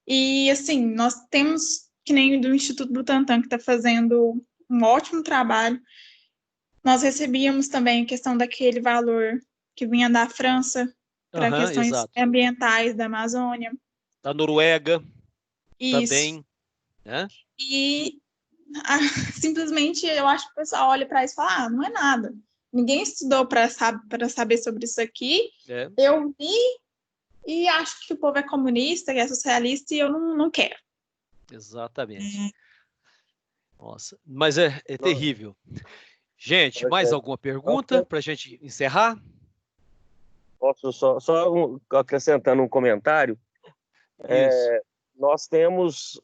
E, assim, nós temos, que nem do Instituto Butantan, que está fazendo um ótimo trabalho. Nós recebíamos também a questão daquele valor que vinha da França para questões ambientais da Amazônia. Da Noruega também. Né? E simplesmente eu acho que o pessoal olha para isso e fala, não é nada. Ninguém estudou para saber sobre isso aqui. Eu vi e acho que o povo é comunista, que é socialista e eu não quero. Exatamente. Nossa, mas é terrível. Gente, mais alguma pergunta para a gente encerrar? Posso só acrescentando um comentário? Nós temos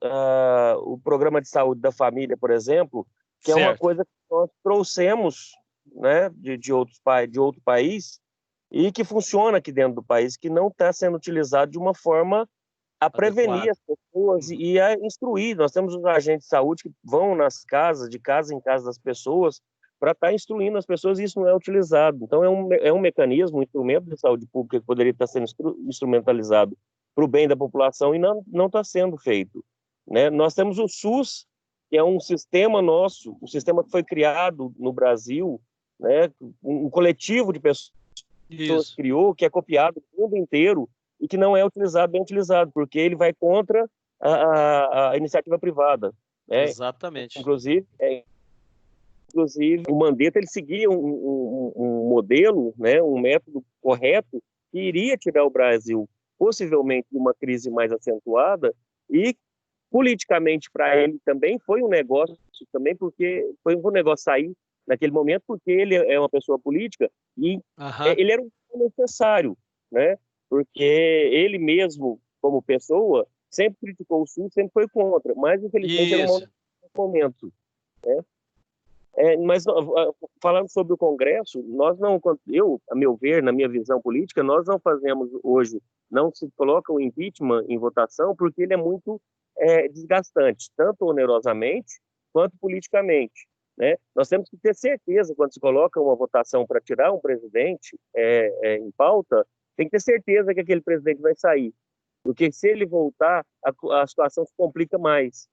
o Programa de Saúde da Família, por exemplo, que é uma coisa que nós trouxemos, né, de outro país e que funciona aqui dentro do país, que não está sendo utilizado de uma forma a prevenir as pessoas e a instruir. Nós temos os agentes de saúde que vão nas casas, de casa em casa das pessoas, para estar instruindo as pessoas, e isso não é utilizado. Então, é um mecanismo, um instrumento de saúde pública que poderia estar sendo instrumentalizado para o bem da população e não está sendo feito. Né? Nós temos o SUS, que é um sistema nosso, um sistema que foi criado no Brasil, né? Um coletivo de pessoas criou, que é copiado no mundo inteiro e que não é bem utilizado, porque ele vai contra a iniciativa privada. Né? Exatamente. Inclusive, o Mandetta ele seguia um modelo, né? Um método correto que iria tirar o Brasil possivelmente de uma crise mais acentuada, e politicamente para ele também foi um negócio, também porque foi um negócio sair naquele momento, porque ele é uma pessoa política e ele era um necessário, né? Porque ele mesmo, como pessoa, sempre criticou o SUS, sempre foi contra, mas infelizmente era um momento, né? Mas falando sobre o Congresso, a meu ver, na minha visão política, nós não fazemos hoje, não se coloca o impeachment em votação porque ele é muito desgastante, tanto onerosamente quanto politicamente. Né? Nós temos que ter certeza, quando se coloca uma votação para tirar um presidente em pauta, tem que ter certeza que aquele presidente vai sair, porque se ele voltar, a situação se complica mais.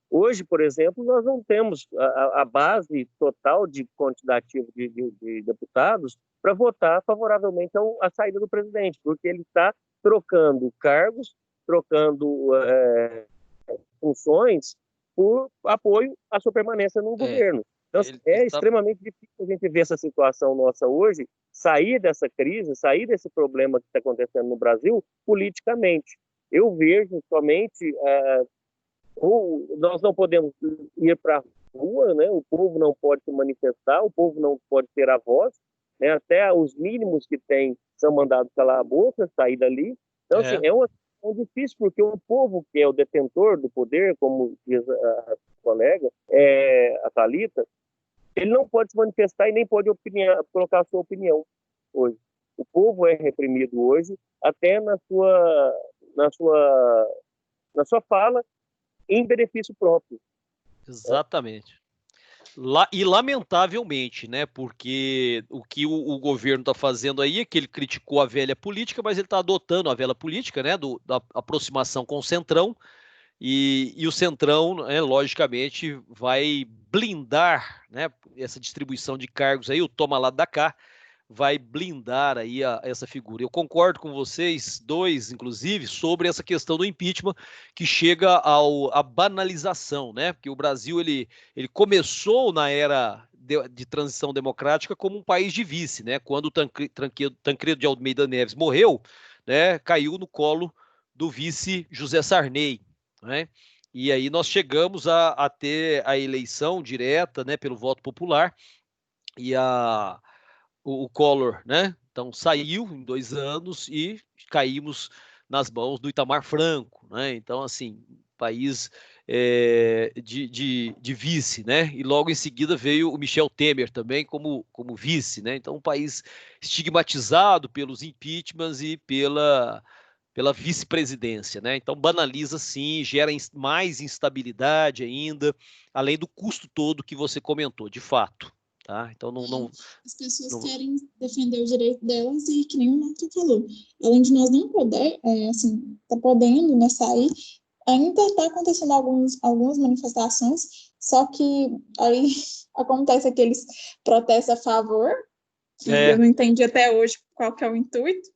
Hoje, por exemplo, nós não temos a base total de quantitativo de deputados para votar favoravelmente à saída do presidente, porque ele está trocando cargos, trocando funções por apoio à sua permanência no governo. Então, extremamente difícil a gente ver essa situação nossa hoje, sair dessa crise, sair desse problema que está acontecendo no Brasil politicamente. Eu vejo somente... nós não podemos ir para a rua, né? O povo não pode se manifestar, o povo não pode ter a voz, né? Até os mínimos que tem são mandados calar a boca, sair dali. Então, assim, é uma situação difícil, porque o povo que é o detentor do poder, como diz a colega, a Thalita, ele não pode se manifestar e nem pode colocar a sua opinião hoje. O povo é reprimido hoje, até na sua fala, em benefício próprio. Exatamente. E lamentavelmente, né? Porque o que o governo está fazendo aí é que ele criticou a velha política, mas ele está adotando a velha política, né? Da aproximação com o Centrão, e o Centrão, né, logicamente, vai blindar, né, essa distribuição de cargos aí, o toma lá da cá, vai blindar aí essa figura. Eu concordo com vocês dois, inclusive, sobre essa questão do impeachment, que chega à banalização, né? Porque o Brasil ele começou na era de transição democrática como um país de vice, né? Quando o Tancredo de Almeida Neves morreu, né, caiu no colo do vice José Sarney, né? E aí nós chegamos a ter a eleição direta, né, pelo voto popular, e o Collor, né? Então saiu em 2 anos e caímos nas mãos do Itamar Franco, né? Então, assim, país de vice, né? E logo em seguida veio o Michel Temer também como vice, né? Então, um país estigmatizado pelos impeachments e pela vice-presidência, né? Então banaliza sim, gera mais instabilidade ainda, além do custo todo que você comentou, de fato. Tá? Então as pessoas querem defender o direito delas e que nem o Marco falou, além de nós não poder, assim, tá podendo, né, sair, ainda está acontecendo algumas manifestações, só que aí acontece aqueles protestos a favor, que eu não entendi até hoje qual que é o intuito,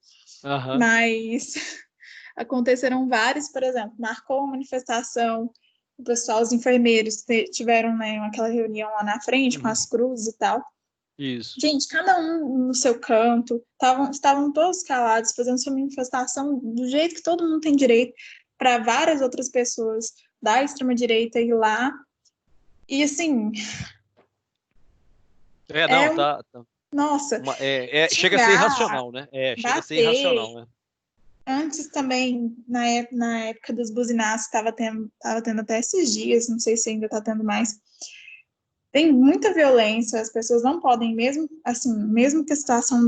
mas aconteceram vários, por exemplo, marcou uma manifestação, o pessoal, os enfermeiros tiveram, né, aquela reunião lá na frente com as cruzes e tal. Isso. Gente, cada um no seu canto, estavam todos calados, fazendo sua manifestação do jeito que todo mundo tem direito, para várias outras pessoas da extrema-direita ir lá. E assim. Tá. Nossa. Chega a ser irracional, né? Chega a ser irracional, né? Antes também, na época dos buzinaços, estava tendo até esses dias, não sei se ainda está tendo mais. Tem muita violência, as pessoas não podem, mesmo que a situação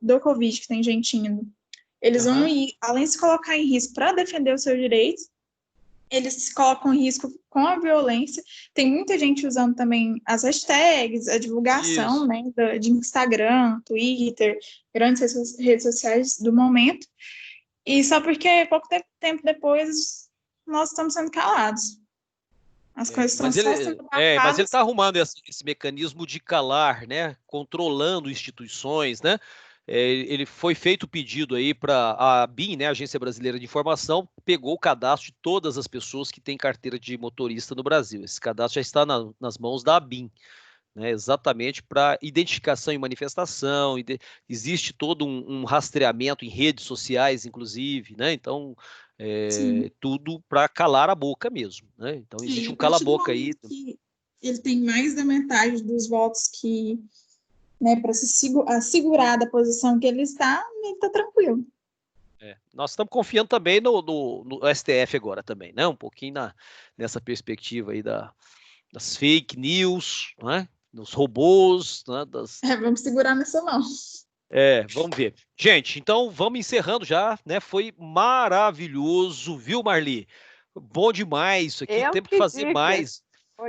do Covid, que tem gente indo, eles vão ir, além de se colocar em risco para defender os seus direitos, eles se colocam em risco com a violência. Tem muita gente usando também as hashtags, a divulgação, né, de Instagram, Twitter, grandes redes sociais do momento. E só porque pouco tempo depois nós estamos sendo calados. As coisas estão só sendo marcadas. Mas ele está arrumando esse mecanismo de calar, né? Controlando instituições, né? Ele foi feito o pedido aí para a ABIN, né, Agência Brasileira de Informação, pegou o cadastro de todas as pessoas que têm carteira de motorista no Brasil. Esse cadastro já está nas mãos da ABIN. Né, exatamente para identificação e manifestação, existe todo um rastreamento em redes sociais, inclusive, né? Então, tudo para calar a boca mesmo, né? Então, existe um cala-boca aí. Ele tem mais da metade dos votos que, né, para se assegurar da posição que ele está tranquilo. Nós estamos confiando também no STF agora também, né? Um pouquinho nessa perspectiva aí das fake news, né? Dos robôs, né? Vamos segurar nessa mão. Vamos ver. Gente, então vamos encerrando já, né? Foi maravilhoso, viu, Marli? Bom demais isso aqui. Temos que fazer mais.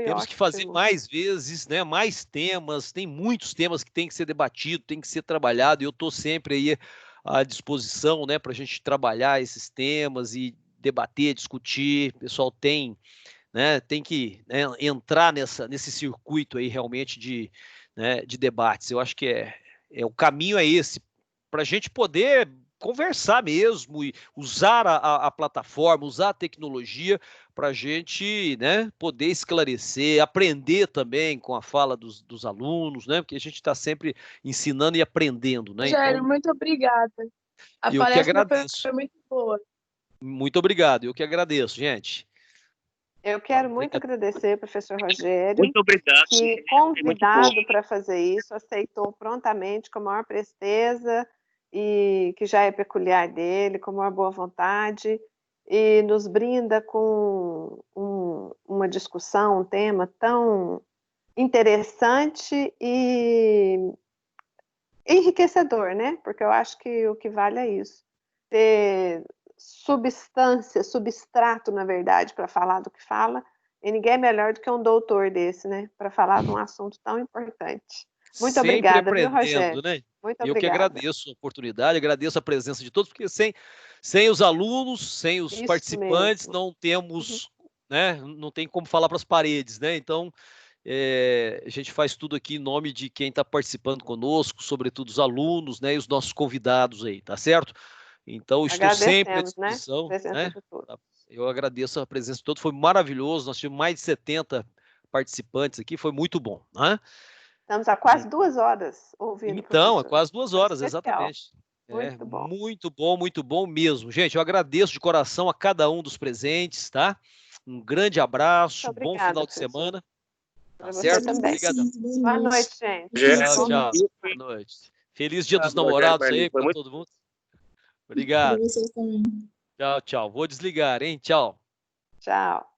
Temos que fazer mais vezes, né? Mais temas. Tem muitos temas que tem que ser debatido, tem que ser trabalhado. E eu estou sempre aí à disposição, né? Para a gente trabalhar esses temas e debater, discutir. O pessoal tem que, né, entrar nesse circuito aí realmente de debates. Eu acho que o caminho é esse, para a gente poder conversar mesmo e usar a plataforma, usar a tecnologia para a gente, né, poder esclarecer, aprender também com a fala dos alunos, né, porque a gente está sempre ensinando e aprendendo. Né? Rogério, então, muito obrigada. A palestra foi muito boa. Muito obrigado, eu que agradeço, gente. Eu quero muito agradecer, professor Rogério, muito obrigado, que, convidado para fazer isso, aceitou prontamente, com a maior presteza, e que já é peculiar dele, com a maior boa vontade, e nos brinda com uma discussão, um tema tão interessante e enriquecedor, né? Porque eu acho que o que vale é isso. Ter substrato, na verdade, para falar do que fala, e ninguém é melhor do que um doutor desse, né, para falar de um assunto tão importante. Muito sempre obrigada, viu, Rogério? Né? Muito eu obrigada. Que agradeço a oportunidade, agradeço a presença de todos, porque sem os alunos, sem os Isso participantes, mesmo. não temos, né, não tem como falar para as paredes, né? Então, a gente faz tudo aqui em nome de quem está participando conosco, sobretudo os alunos, né, e os nossos convidados aí, tá certo? Então, estou sempre à disposição. Né? Eu agradeço a presença de todos, foi maravilhoso. Nós tivemos mais de 70 participantes aqui, foi muito bom. Né? Estamos há quase 2 horas ouvindo. Então, há quase 2 horas, exatamente. Muito bom. Muito bom mesmo. Gente, eu agradeço de coração a cada um dos presentes, tá? Um grande abraço, obrigada, bom final de professor. semana. Pra Tá você certo? também. Obrigadão. Boa noite, gente. Tchau, tchau. Boa noite. Feliz Dia dos Namorados aí para todo mundo. Obrigado. Para vocês também. Tchau, tchau. Vou desligar, hein? Tchau. Tchau.